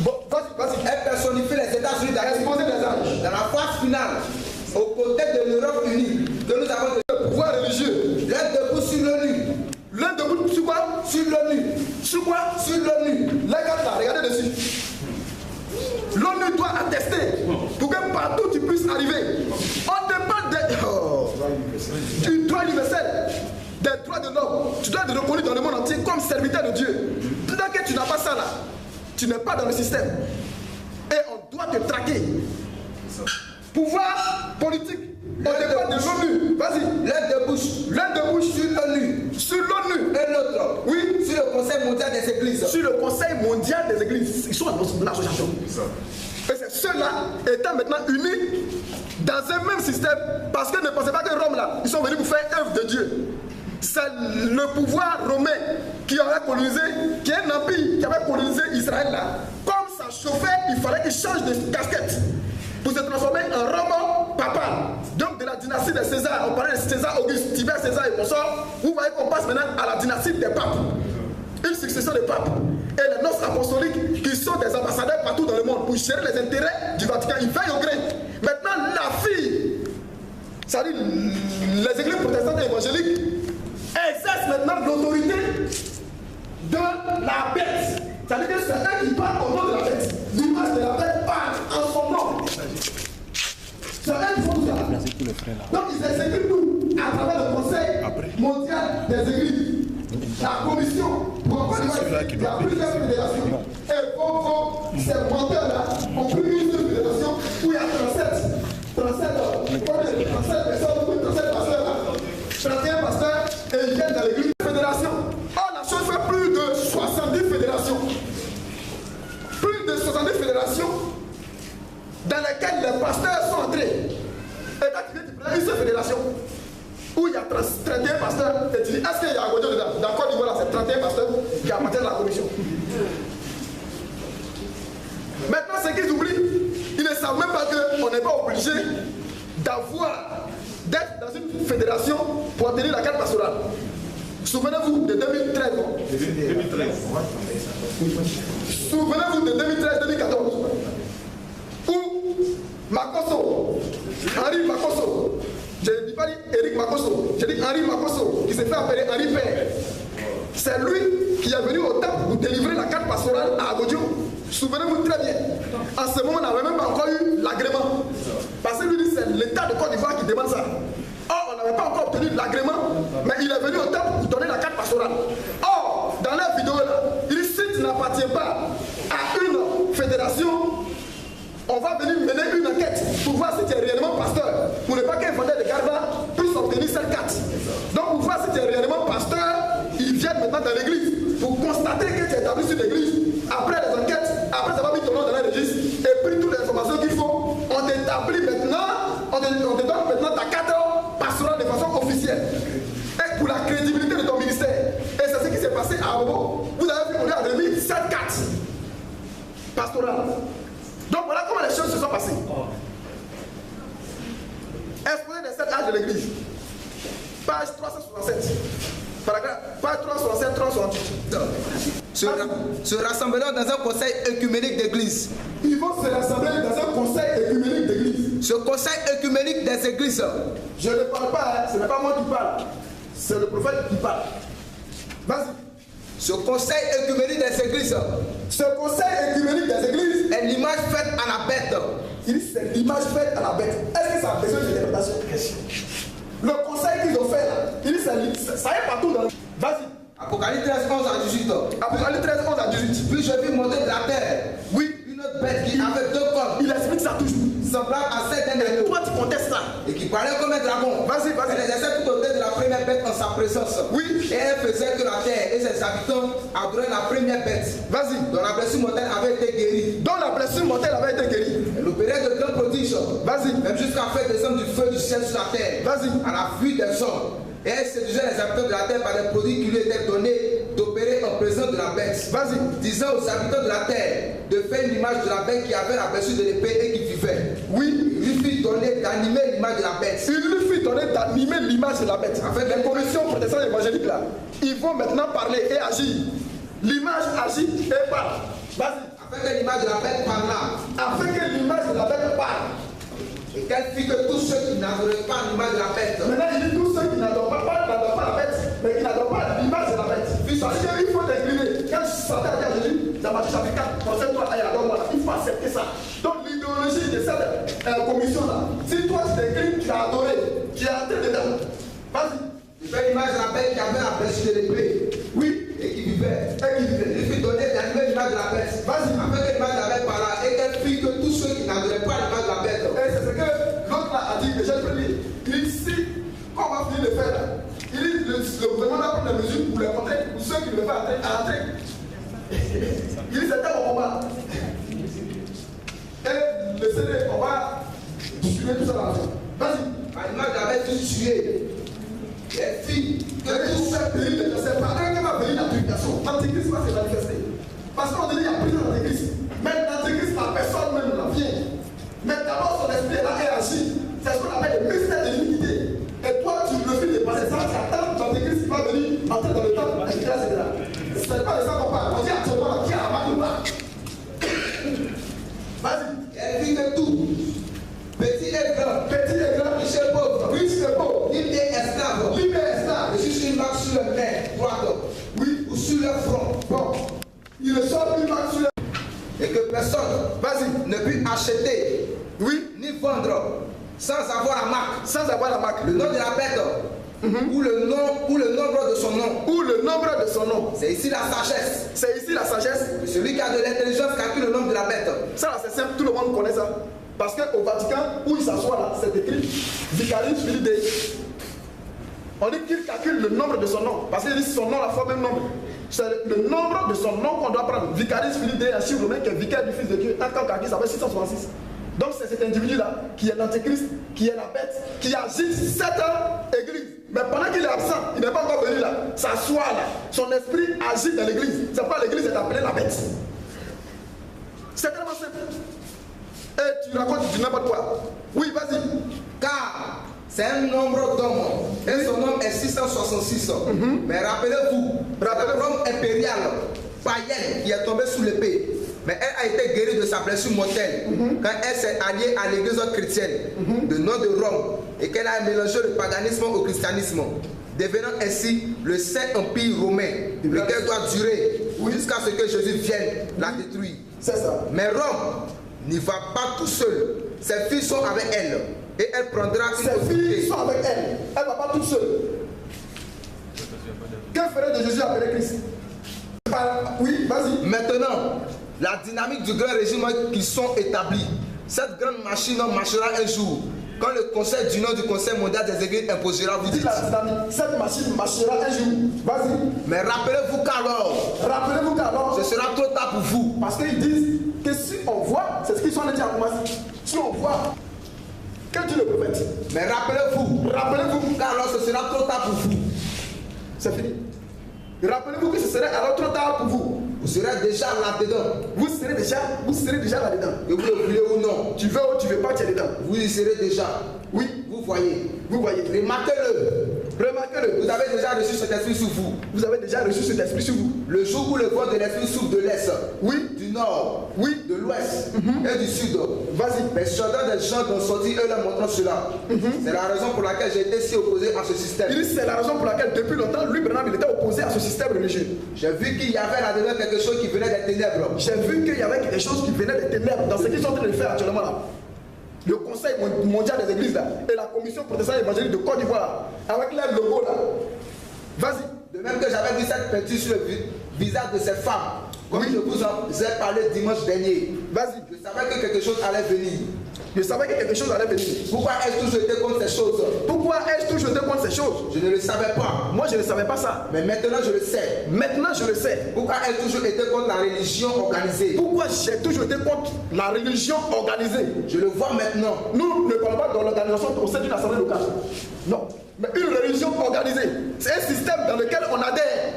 Bon, vas-y. Elle personnifie les États-Unis d'Amérique dans la phase finale, aux côtés de l'Europe unie, que nous avons le pouvoir religieux. L'un debout sur l'ONU. L'un debout sur quoi? Sur l'ONU. Sur quoi? Sur l'ONU. Les gars là, regardez dessus. L'ONU doit attester pour que partout tu puisses arriver. On te parle du droit universel, des droits de l'homme. Tu dois être reconnu dans le monde entier comme serviteur de Dieu. Tant que tu n'as pas ça là, tu n'es pas dans le système. Et on doit te traquer. Pouvoir politique. On dépend de l'ONU. Vas-y. L'un de bouche sur l'ONU. Sur l'ONU. Et l'autre. Oui. Sur le Conseil mondial des églises. Sur le Conseil mondial des églises. Ils sont dans l'association. Et c'est ceux-là étant maintenant unis dans un même système. Parce que ne pensez pas que Rome là, ils sont venus pour faire œuvre de Dieu. C'est le pouvoir romain qui aurait colonisé, qui est un empire qui avait colonisé Israël là. Comme ça chauffait, il fallait qu'il change de casquette pour se transformer en Rome papal. Donc de la dynastie de César, on parlait de César Auguste, Tibère César et consort. Vous voyez qu'on passe maintenant à la dynastie des papes. Une succession de papes. Et les noces apostoliques qui sont des ambassadeurs partout dans le monde pour gérer les intérêts du Vatican. Ils veillent au grain. Maintenant la fille, c'est-à-dire les églises protestantes et évangéliques, exerce maintenant l'autorité de la bête. C'est-à-dire que c'est eux qui parlent au nom de la bête. L'image de la bête parle en Donc ils exécutent tout à travers le Conseil mondial des églises. La commission, pourquoi il y a plusieurs fédérations. Et vos ces menteurs-là ont pris une seule fédération où il y a 37 pasteurs là, 31 pasteurs et ils viennent dans l'église fédération. Or la chose fait plus de 70 fédérations. Plus de 70 fédérations dans lesquelles les pasteurs sont entrés. Et quand tu viens, tu prends une seule fédération où il y a 31 pasteurs et tu dis est-ce qu'il y a un Godio dedans? Dans Côte d'Ivoire, c'est 31 pasteurs qui appartiennent à la commission. Maintenant, ce qu'ils oublient, ils ne savent même pas qu'on n'est pas obligé d'être dans une fédération pour obtenir la carte pastorale. Souvenez-vous de 2013. Souvenez-vous de 2013-2014 où Makosso, Henri Makosso, je ne dis pas Eric Makosso, je dis Henri Makosso, qui s'est fait appeler Henri Père. C'est lui qui est venu au temple pour délivrer la carte pastorale à Agodio. Souvenez-vous très bien. En ce moment, on n'avait même pas encore eu l'agrément. Parce que lui dit c'est l'État de Côte d'Ivoire qui demande ça. Or, on n'avait pas encore obtenu l'agrément, mais il est venu au temple pour donner la carte pastorale. Or, dans la vidéo là, il cite n'appartient pas à une fédération. On va venir mener une enquête pour voir si tu es réellement pasteur. Pour ne pas qu'un vendeur de garda puisse obtenir cette carte. Donc pour voir si tu es réellement pasteur, ils viennent maintenant dans l'église pour constater que tu es établi sur l'église. Après les enquêtes, après avoir mis ton nom dans le registre et pris toutes les informations qu'il faut, on t'établit maintenant, on te donne maintenant ta carte pastorale de façon officielle. Et pour la crédibilité de ton ministère. Et c'est ce qui s'est passé à Abobo. Vous avez vu qu'on lui a remis cette carte pastorale. Donc voilà comment les choses se sont passées. Exposé des 7 âges de l'église. Page 367. Page 367, 368. Se rassembleront dans un conseil œcuménique d'église. Ils vont se rassembler dans un conseil œcuménique d'église. Ce conseil œcuménique des églises. Je ne parle pas, ce n'est pas moi qui parle. C'est le prophète qui parle. Vas-y. Ce conseil œcuménique des églises. Ce conseil œcuménique des églises est l'image faite à la bête. Il dit c'est l'image faite à la bête. Est-ce que ça a besoin d'interprétation? Le conseil qu'ils ont fait là, il dit ça est partout dans le... Vas-y. Apocalypse 13, 11 à 18. Apocalypse 13, 11 à 18. Puis je vis monter de la terre. Oui. Une autre bête qui avait 2 cornes. Il explique ça toujours. Semblable à celle d'un agneau. Toi tu contestes ça. Et qui parlait comme un dragon. Vas-y, vas-y. Elle exerçait tout autour de la première bête en sa présence. Oui. Et elle faisait que la terre et ses habitants adoraient la première bête. Vas-y. Dont la blessure mortelle avait été guérie. Dont la blessure mortelle avait été guérie. Elle opérait de grands prodiges. Vas-y. Même jusqu'à faire descendre du feu du ciel sur la terre. Vas-y. À la fuite des hommes. Et elle séduisait les habitants de la terre par les produits qui lui étaient donnés d'opérer en présence de la bête. Vas-y. Disant aux habitants de la terre de faire une image de la bête qui avait la blessure de l'épée et qui vivait. Oui. Il lui fit donner d'animer l'image de la bête. Il lui fit donner d'animer l'image de la bête. En fait, les commissions protestantes évangéliques là, ils vont maintenant parler et agir. L'image agit et parle. Vas-y. Afin que l'image de la bête parle. Afin que l'image de la bête parle. Et qu'elle fit que tous ceux qui n'adoraient pas l'image de la bête. Maintenant, il dit tous ceux qui n'adorent pas la bête, mais qui n'adorent pas l'image de la bête. Parce qu'il faut t'incliner. Quand je sentais à dire Jésus, dans Matthieu chapitre 4, concerne-toi à adore-moi. Il faut accepter ça. Donc l'idéologie de cette commission-là, si toi tu t'inclines, tu as adoré, tu es entré dedans. Vas-y. Il fait l'image de la bête qui avait la blessure de l'épée. Oui. Et qui vivait. Il lui fit donner d'animer l'image de la bête. Vas-y. Afin que l'image de la bête parla et qu'elle fit que tous ceux qui n'adoraient pas l'image de la bête. Et c'est ce que l'autre là a dit, que j'ai prédit. Il dit si, quand on va finir de faire là, il dit le gouvernement va prendre des mesures pour les contrer, pour ceux qui ne veulent pas entrer. Il dit c'était mon combat. Et le CD, on va distribuer tout ça dans la zone. Vas-y. À l'image de la bête fut tuée. Les filles que tout ce pays ne sait pas. Un qui va venir l'application. L'antéchrist va se manifester. Parce qu'on dit qu'il y a plusieurs antéchrists. Mais l'antéchrist, la personne même la vient. Mais d'abord son esprit là est agi. C'est ce qu'on appelle le mystère de l'iniquité. Et toi, tu refuses de passer ça, tu attends l'antéchrist qui va venir entrer dans le temple, etc. Ce n'est pas de ça qu'on parle. On dit actuellement qui a la marque ou pas. Vas-y. Elle dit que tout. Petit et grand. Petit et grand. Riche et pauvre. Riche et pauvre. Libre et esclave. Libre et esclave. Et juste une marque sur le nez, droite. Oui. Ou sur le front. Bon. Il ne sort une marque sur le... Et que personne, vas-y, ne peut acheter, oui, ni vendre sans avoir la marque. Sans avoir la marque. Le nom de la bête. Ou le nombre de son nom. Ou le nombre de son nom. C'est ici la sagesse. C'est ici la sagesse. Celui qui a de l'intelligence calcule le nombre de la bête. Ça là c'est simple, tout le monde connaît ça. Parce qu'au Vatican, où il s'assoit là, c'est écrit Vicaris Filii Dei. On dit qu'il calcule le nombre de son nom. Parce qu'il dit son nom, la fois même nombre. C'est le nombre de son nom qu'on doit prendre. Vicaris Filii Dei, un chiffre romain qui est vicaire du Fils de Dieu. Un camp qui s'appelle 666. Donc c'est cet individu-là qui est l'antéchrist, qui est la bête, qui agite cette église. Mais pendant qu'il est absent, il n'est pas encore venu là, s'assoit là, son esprit agite dans l'église. C'est pourquoi l'église est appelée la bête. C'est tellement simple. Et tu racontes du n'importe quoi. Oui, vas-y. Car c'est un nombre d'hommes. Et son nom est 666. Mais rappelez-vous, Rome impériale, païenne, qui est tombée sous l'épée. Mais elle a été guérie de sa blessure mortelle quand elle s'est alliée à l'église chrétienne de nom de Rome et qu'elle a mélangé le paganisme au christianisme, devenant ainsi le Saint-Empire romain, lequel doit durer jusqu'à ce que Jésus vienne la détruire. C'est ça. Mais Rome n'y va pas tout seul. Ses filles sont avec elle et elle prendra une Ses filles sont avec elle. Elle ne va pas toute seule. Que ferait de Jésus après Christ? Oui, vas-y. Maintenant, la dynamique du grand régime qui sont établis, cette grande machine marchera un jour quand le conseil du nom du Conseil mondial des églises imposera vous dites. Cette machine marchera un jour. Vas-y. Mais rappelez-vous qu'alors, ce sera trop tard pour vous. Parce qu'ils disent que si on voit, c'est ce qu'ils sont en train de dire à moi. Si on voit, que dit le prophète? Mais rappelez-vous qu'alors ce sera trop tard pour vous. C'est fini. Rappelez-vous que ce serait alors trop tard pour vous. Vous serez déjà là-dedans. Vous serez déjà là-dedans. Que vous le voulez ou non. Tu veux ou tu veux pas, tu es dedans. Vous y serez déjà. Oui. Vous voyez. Remarquez-le. Vous avez déjà reçu cet esprit sur vous. Le jour où le vent de l'esprit souffle de l'est, oui, du nord, oui, de l'ouest et du sud. Vas-y. Mais cependant des gens dont sortis eux leur montrant cela. C'est la raison pour laquelle j'ai été si opposé à ce système. Il dit c'est la raison pour laquelle depuis longtemps, lui Branham, il était opposé à ce système religieux. J'ai vu qu'il y avait là-dedans quelque chose qui venait des ténèbres. J'ai vu qu'il y avait quelque chose qui venait des ténèbres dans ce qu'ils sont en train de faire actuellement là. Le Conseil mondial des églises là et la Commission protestante évangélique de Côte d'Ivoire avec leur logo là. Vas-y. De même que j'avais vu cette peinture sur le visage de cette femme, comme je vous en ai parlé dimanche dernier. Vas-y. Je savais que quelque chose allait venir. Pourquoi ai-je toujours été contre ces choses? Je ne le savais pas. Moi, je ne savais pas ça. Mais maintenant, je le sais. Pourquoi ai-je toujours été contre la religion organisée? Pourquoi j'ai toujours été contre la religion organisée? Je le vois maintenant. Nous ne parlons pas dans l'organisation au sein d'une assemblée locale. Non. Mais une religion organisée, c'est un système dans lequel on adhère.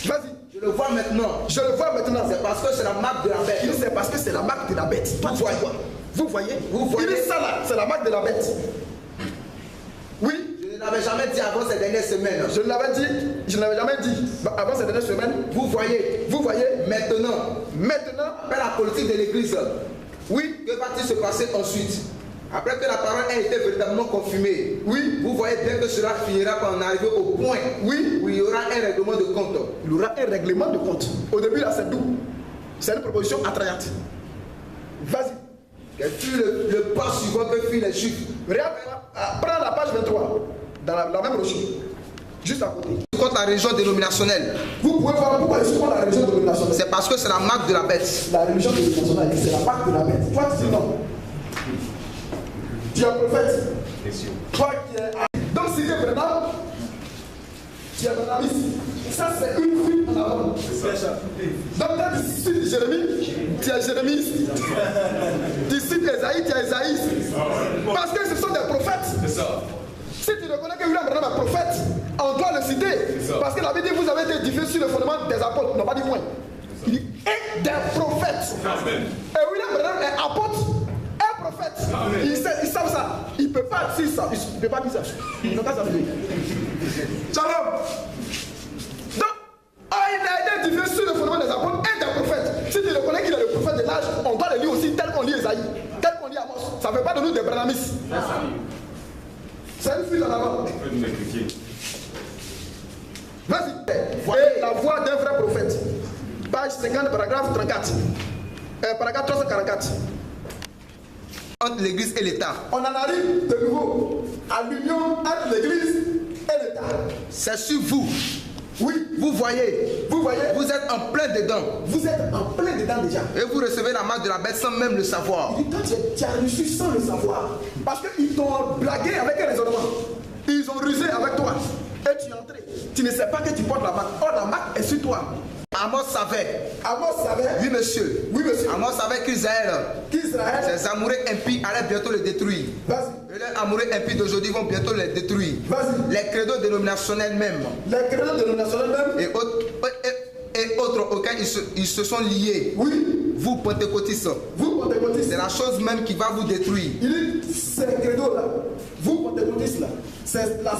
Vas-y. Je le vois maintenant. C'est parce que c'est la marque de la bête. C'est parce que c'est la marque de la bête. Toi, tu vois quoi? Vous voyez? Il dit ça là, c'est la marque de la bête. Oui. Je ne l'avais jamais dit avant ces dernières semaines. Je ne l'avais jamais dit avant ces dernières semaines. Vous voyez? Maintenant. Après la politique de l'église. Oui. Que va-t-il se passer ensuite? Après que la parole a été véritablement confirmée, oui, vous voyez bien que cela finira par en arriver au point où il y aura un règlement de compte. Il y aura un règlement de compte. Au début, là, c'est doux. C'est une proposition attrayante. Vas-y. Quel fut le pas suivant que firent les Juifs? Regarde, prends la page 23, dans la même brochure, juste à côté. Contre la religion dénominationnelle. Vous pouvez voir pourquoi ils sont contre la religion dénominationnelle. C'est parce que c'est la marque de la bête. La religion dénominationnelle, c'est la marque de la bête. Toi, tu dis non. Tu es prophète. Toi qui es. Donc, si tu es Branham, tu es Branhamiste. Ça, c'est une fuite en avant. Donc, quand tu cites Jérémie, tu es jérémiste. Tu cites Esaïe, tu es ésaïste. Parce que ce sont des prophètes. C'est ça. Si tu reconnais que William Branham est prophète, on doit le citer. Parce que la Bible dit vous avez été édifiés sur le fondement des apôtres. Non, pas du point. Il dit et des prophètes. Amen. Et William Branham est apôtre. Prophète. Ils savent ça. Ils ne peuvent pas dire ça. Ils ne peuvent pas dire ça. Ils n'ont pas ça. Shalom. Donc, il a été édifié sur le fondement des apôtres et des prophètes. Si tu reconnais qu'il est le prophète de l'âge, on doit le lire aussi tel qu'on lit Esaïe, tel qu'on lit Amos. Ça ne fait pas de nous des branhamistes. C'est une fuite en avant. Vas-y. Voyez la voix d'un vrai prophète. Page 50, paragraphe 34. Paragraphe 344. entre l'Église et l'État. On en arrive de nouveau à l'union entre l'Église et l'État. C'est sur vous. Oui, Vous voyez, vous êtes en plein dedans. vous êtes en plein dedans déjà. Et vous recevez la marque de la bête sans même le savoir. Il dit, toi, tu as reçu sans le savoir. Parce qu'ils t'ont blagué avec un raisonnement. Ils ont rusé avec toi. Et tu es entré. Tu ne sais pas que tu portes la marque. Or, la marque est sur toi. Amos savait. Amos savait. Oui, monsieur. Oui, monsieur. Amos savait qu'Israël, Qu'Israël. ses amoureux impies allaient bientôt le détruire. Vas-y. Et les amoureux impies d'aujourd'hui vont bientôt les détruire. Vas-y. Les credos dénominationnels même. Les créneaux dénominationnels même. Et autres auxquels ils se sont liés. Oui. Vous, pentecôtistes, Vous, pentecôtistes. c'est la chose même qui va vous détruire. Il dit, ces créneaux-là, vous, pentecôtistes, là, c'est la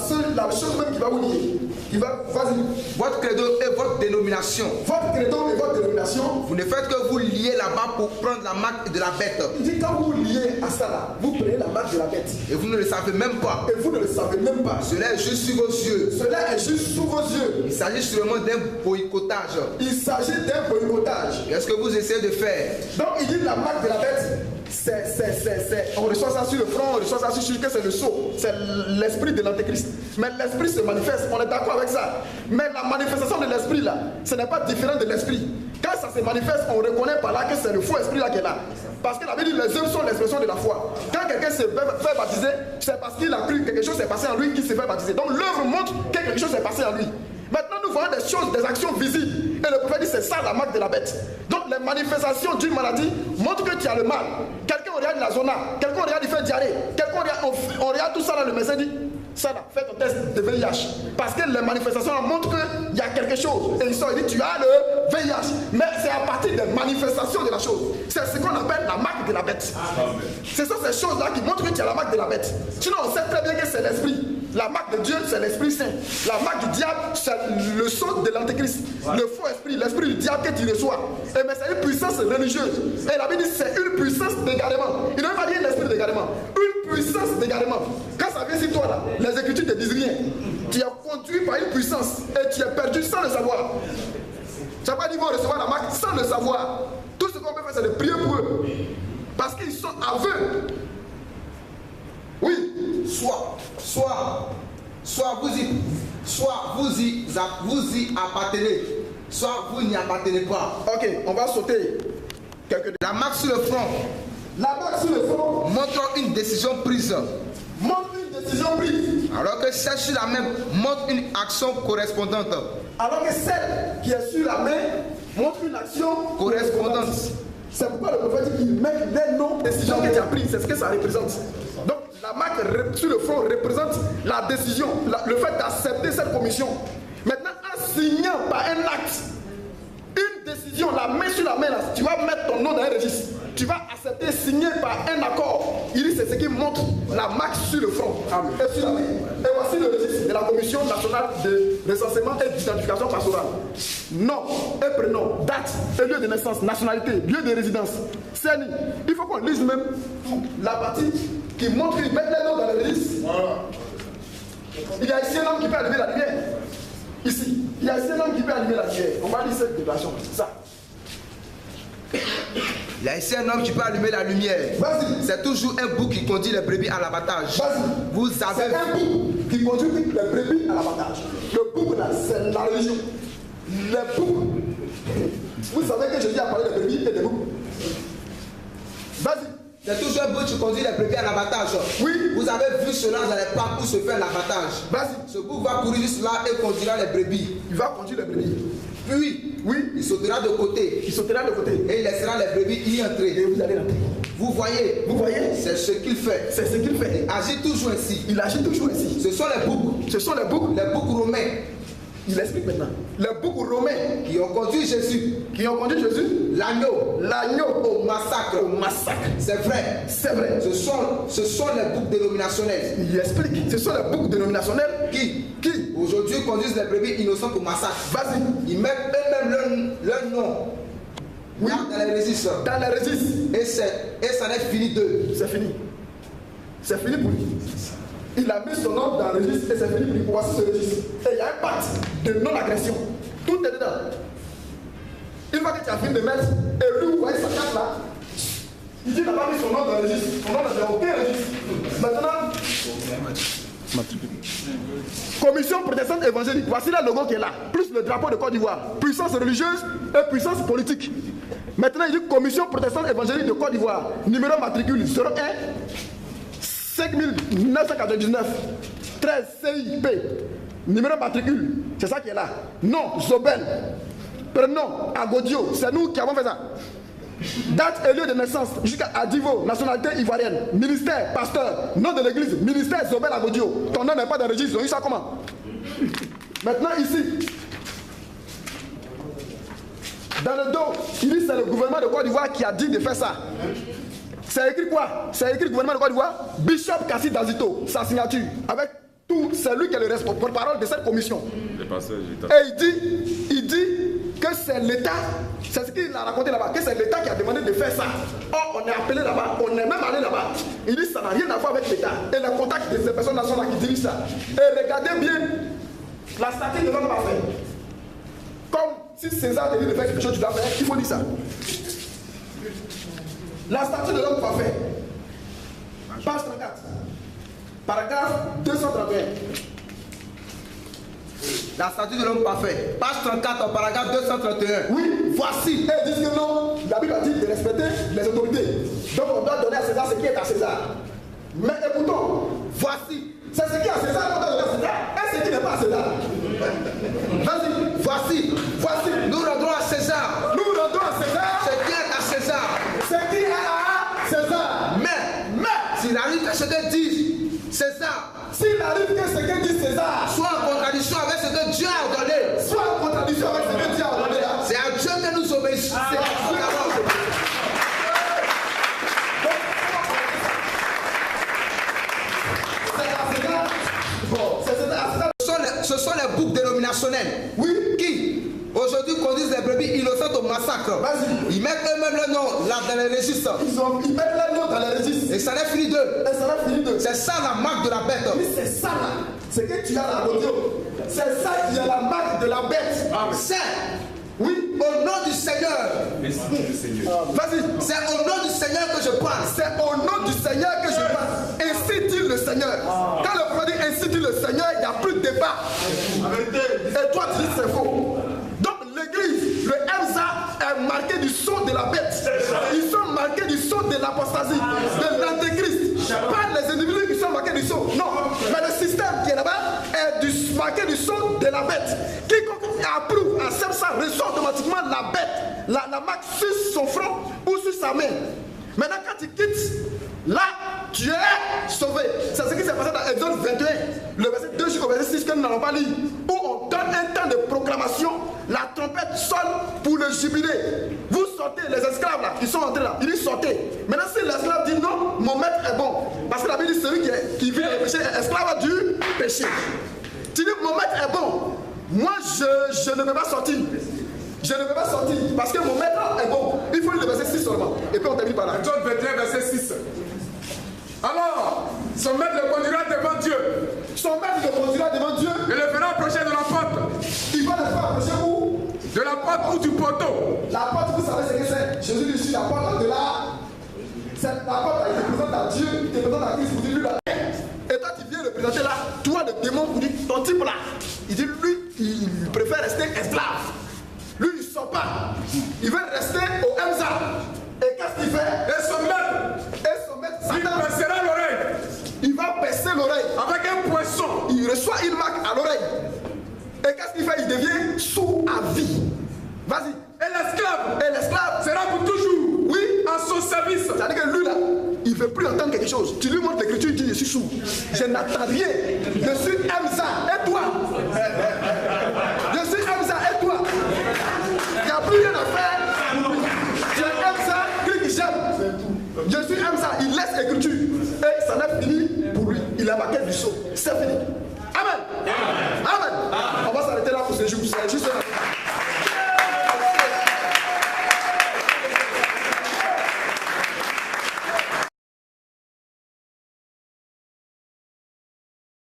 chose même qui va vous lier. Qui va, vas-y. Votre credo et votre dénomination. Votre créneau et votre dénomination. Vous ne faites que vous lier là-bas pour prendre la marque de la bête. Il dit, quand vous liez à ça là, vous prenez la marque de la bête. Et vous ne le savez même pas. Et vous ne le savez même pas. Cela est juste sur vos yeux. Cela est juste sous vos yeux. Il s'agit sûrement d'un boycottage. Il s'agit d'un boycottage. Qu'est-ce que vous essayez de faire? Donc il dit la marque de la bête, on reçoit ça sur le front, on reçoit ça sur que c'est le sceau, c'est l'esprit de l'antéchrist. Mais l'esprit se manifeste, on est d'accord avec ça. Mais la manifestation de l'esprit là, ce n'est pas différent de l'esprit. Quand ça se manifeste, on reconnaît par là que c'est le faux esprit là qui est là. Parce que la Bible dit les œuvres sont l'expression de la foi. Quand quelqu'un se fait baptiser, c'est parce qu'il a cru que quelque chose s'est passé en lui qu'il s'est fait baptiser. Donc l'œuvre montre que quelque chose s'est passé en lui. Maintenant, nous voyons des choses, des actions visibles. Et le prophète dit c'est ça la marque de la bête. Donc les manifestations d'une maladie montrent que tu as le mal. Quelqu'un regarde la zona, quelqu'un regarde il fait diarrhée, quelqu'un regarde, on regarde tout ça là, le médecin dit ça là, fais ton test de VIH. Parce que les manifestations montrent qu'il y a quelque chose. Et il sort, il dit tu as le VIH. Mais c'est à partir des manifestations de la chose. C'est ce qu'on appelle la marque de la bête. Ce sont ces choses là qui montrent que tu as la marque de la bête. Sinon on sait très bien que c'est l'esprit. La marque de Dieu, c'est l'Esprit Saint. La marque du diable, c'est le sceau de l'Antéchrist. Le faux esprit, l'esprit du diable que tu reçois. Et mais c'est une puissance religieuse. Et la Bible dit c'est une puissance d'égarement. Il ne veut pas dire l'esprit d'égarement. Une puissance d'égarement. Quand ça vient sur toi là, les Écritures ne te disent rien. Tu es conduit par une puissance et tu es perdu sans le savoir. Tu n'as pas dit qu'ils vont recevoir la marque sans le savoir. Tout ce qu'on peut faire, c'est de prier pour eux. Parce qu'ils sont aveugles. Oui. Soit vous y appartenez, soit vous n'y appartenez pas. Ok, on va sauter quelques. La marque sur le front. La marque sur le front montre une décision prise. Montre une décision prise. Alors que celle sur la main montre une action correspondante. Alors que celle qui est sur la main montre une action correspondante. C'est pourquoi le prophète dit qu'il met les noms de décisions que tu as prises. C'est ce que ça représente. Donc la marque sur le front représente la décision, le fait d'accepter cette commission. Maintenant, en signant par un acte, une décision, la main sur la main, là, tu vas mettre ton nom dans un registre. Tu vas accepter, signer par un accord. Il dit c'est ce qui montre la marque sur le front et sur la main. Et voici le registre de la Commission nationale de recensement et d'identification pastorale. Nom et prénom, date et lieu de naissance, nationalité, lieu de résidence, CNI. Il faut qu'on lise même la partie qui montre qu'ils mettent les noms dans le registre. Voilà. Il y a ici un homme qui peut allumer la lumière. Ici, il y a ici un homme qui peut allumer la lumière. On va lire cette déclaration. Ça. Il y a ici un homme qui peut allumer la lumière. C'est toujours un bouc qui conduit les brebis à l'abattage. Vous avez. C'est un bouc qui conduit les brebis à l'abattage. Le bouc là, c'est la religion. Les boucs. Vous savez que Jésus a parlé des brebis et des boucs. Vas-y. C'est toujours un bouc qui conduit les brebis à l'abattage. Oui. Vous avez vu cela dans les parcs où se fait l'abattage. Vas-y. Ce bouc va courir juste là et conduira les brebis. Il va conduire les brebis. Puis, il sautera de côté. Il sautera de côté. Et il laissera les brebis y entrer. Et vous allez rentrer. Vous voyez. C'est ce qu'il fait. C'est ce qu'il fait. Il agit toujours ainsi. Il agit toujours ainsi. Ce sont les boucs. Ce sont les boucs. Les boucs romains. Il explique maintenant. Les boucs romains qui ont conduit Jésus. Qui ont conduit Jésus. L'agneau. Au massacre. Au massacre. C'est vrai. C'est vrai. Ce sont les boucs dénominationnels. Il explique. Ce sont les boucs dénominationnels qui aujourd'hui conduisent les brebis innocentes au massacre. Vas-y. Ils mettent eux-mêmes leur nom. Oui. Dans les registres. Dans les registres. Et ça n'est fini d'eux. C'est fini. C'est fini pour lui. Il a mis son nom dans le registre et c'est fini pour lui. Voici ce registre. Et il y a un pacte de non-agression. Tout est dedans. Une fois que tu as fini de mettre, et lui, vous voyez sa carte là, Il dit qu'il n'a pas mis son nom dans le registre. Son nom n'a aucun registre. Maintenant, Commission protestante évangélique, voici le logo qui est là, plus le drapeau de Côte d'Ivoire, puissance religieuse et puissance politique. Maintenant, il dit Commission protestante évangélique de Côte d'Ivoire, numéro matricule 01 5999 13 CIP, numéro matricule, c'est ça qui est là. Nom, Zobel, prénom, Agodio, c'est nous qui avons fait ça. Date et lieu de naissance jusqu'à Adivo, nationalité ivoirienne, ministère, pasteur, nom de l'église, ministère Zobel Agodio. Ton nom n'est pas dans le registre, ils ont eu ça comment? Maintenant ici, dans le dos, il dit c'est le gouvernement de Côte d'Ivoire qui a dit de faire ça. C'est écrit quoi? C'est écrit gouvernement de Côte d'Ivoire, Bishop Kassi Dazito, sa signature, avec tout, c'est lui qui est le porte-parole de cette commission. Et il dit que c'est l'État, c'est ce qu'il a raconté là-bas, que c'est l'État qui a demandé de faire ça. Or, on est appelé là-bas, on est même allé là-bas. Il dit que ça n'a rien à voir avec l'État. Et le contact de ces personnes-là sont là qui dirigent ça. Et regardez bien la statue de l'homme parfait. Comme si César te dit de faire quelque chose, tu dois faire, il faut dire ça. La statue de l'homme parfait, page 34, paragraphe 231. La statue de l'homme parfait, page 34, paragraphe 231. Oui, voici. Et ils disent que non, la Bible a dit de respecter les autorités. Donc on doit donner à César ce qui est à César. Mais écoutons, voici. C'est ce qui est à César qu'on doit donner à César. Et ce qui n'est pas à César. Vas-y, voici. Nous rendons à César. Nous rendons à César Ce qui est à César. ce qui est à César. Mais, s'il arrive que ce que dit César, s'il arrive que ce que dit César soit en contradiction avec ce que Dieu a ordonné, soit en contradiction avec ce que Dieu a ordonné, c'est à Dieu que nous obéissons. C'est à Dieu d'abord. Ce sont les boucs dénominationnels, oui, qui aujourd'hui conduisent les brebis innocentes au massacre. Ils mettent eux-mêmes leur nom là dans les registres. Ils mettent leur nom dans les registres. Et ça n'est fini d'eux. C'est ça la marque de la bête. Oui, c'est ça là. C'est que tu as la audio. C'est ça qui est la marque de la bête. C'est, oui, au nom du Seigneur. Vas-y. C'est au nom du Seigneur que je parle. C'est au nom du Seigneur que je parle. Ainsi dit le Seigneur. Quand le prophète dit ainsi dit le Seigneur, il n'y a plus de débat. Et toi tu dis c'est faux. Donc l'église, le MSA est marqué du sceau de la bête. Ils sont marqués du sceau de l'apostasie, de l'antéchrist. Pas les individus qui sont marqués du sceau. Non. Mais le système qui est là-bas est marqué du sceau de la bête. Quiconque approuve, accepte ça, reçoit automatiquement la bête, la marque sur son front ou sur sa main. Maintenant, quand tu quittes, là, tu es sauvé. C'est ce qui s'est passé dans Exode 21, le verset 2 jusqu'au verset 6 que nous n'allons pas lire, où on donne un temps de proclamation, la trompette sonne pour le jubilé. Vous sortez, les esclaves là, qui sont entrés là, ils disent sortez. Maintenant, si l'esclave dit non, mon maître est bon. Parce que la Bible dit celui qui vit le péché est esclave du péché. Tu dis mon maître est bon. Moi, je ne peux pas sortir. Je ne peux pas sortir parce que mon maître est bon. Il faut lire le verset 6 seulement. Et puis on termine par là. John 21, verset 6. Alors, son maître le conduira devant Dieu. Son maître le conduira devant Dieu. Et le fera approcher de la porte. Il va le faire approcher où? De la porte ou du poteau. La porte, vous savez ce que c'est? Jésus dit, je suis la porte de la... La porte, il te présente à Dieu, il te présente à Christ, vous dites lui là. Et toi, tu viens le présenter là. Toi, le démon, vous dites ton type là. Il dit, lui, il préfère rester esclave. Lui, il ne sort pas. Il veut rester au MSA. Et qu'est-ce qu'il fait? Et son maître, il Satan, percera l'oreille. il va percer l'oreille. Avec un poisson. Il reçoit une marque à l'oreille. Et qu'est-ce qu'il fait? Il devient sourd à vie. Vas-y. Et l'esclave sera pour toujours. Oui. À son service. C'est-à-dire que lui là, il ne veut plus entendre quelque chose. Tu lui montres l'écriture, il dit je suis sourd. Je n'entends rien. Je suis MSA. Et toi? Je suis MSA. Et toi? Il n'y a plus rien à faire. Tu es MSA, clique j'aime. Je suis MSA. Il laisse l'écriture. Et ça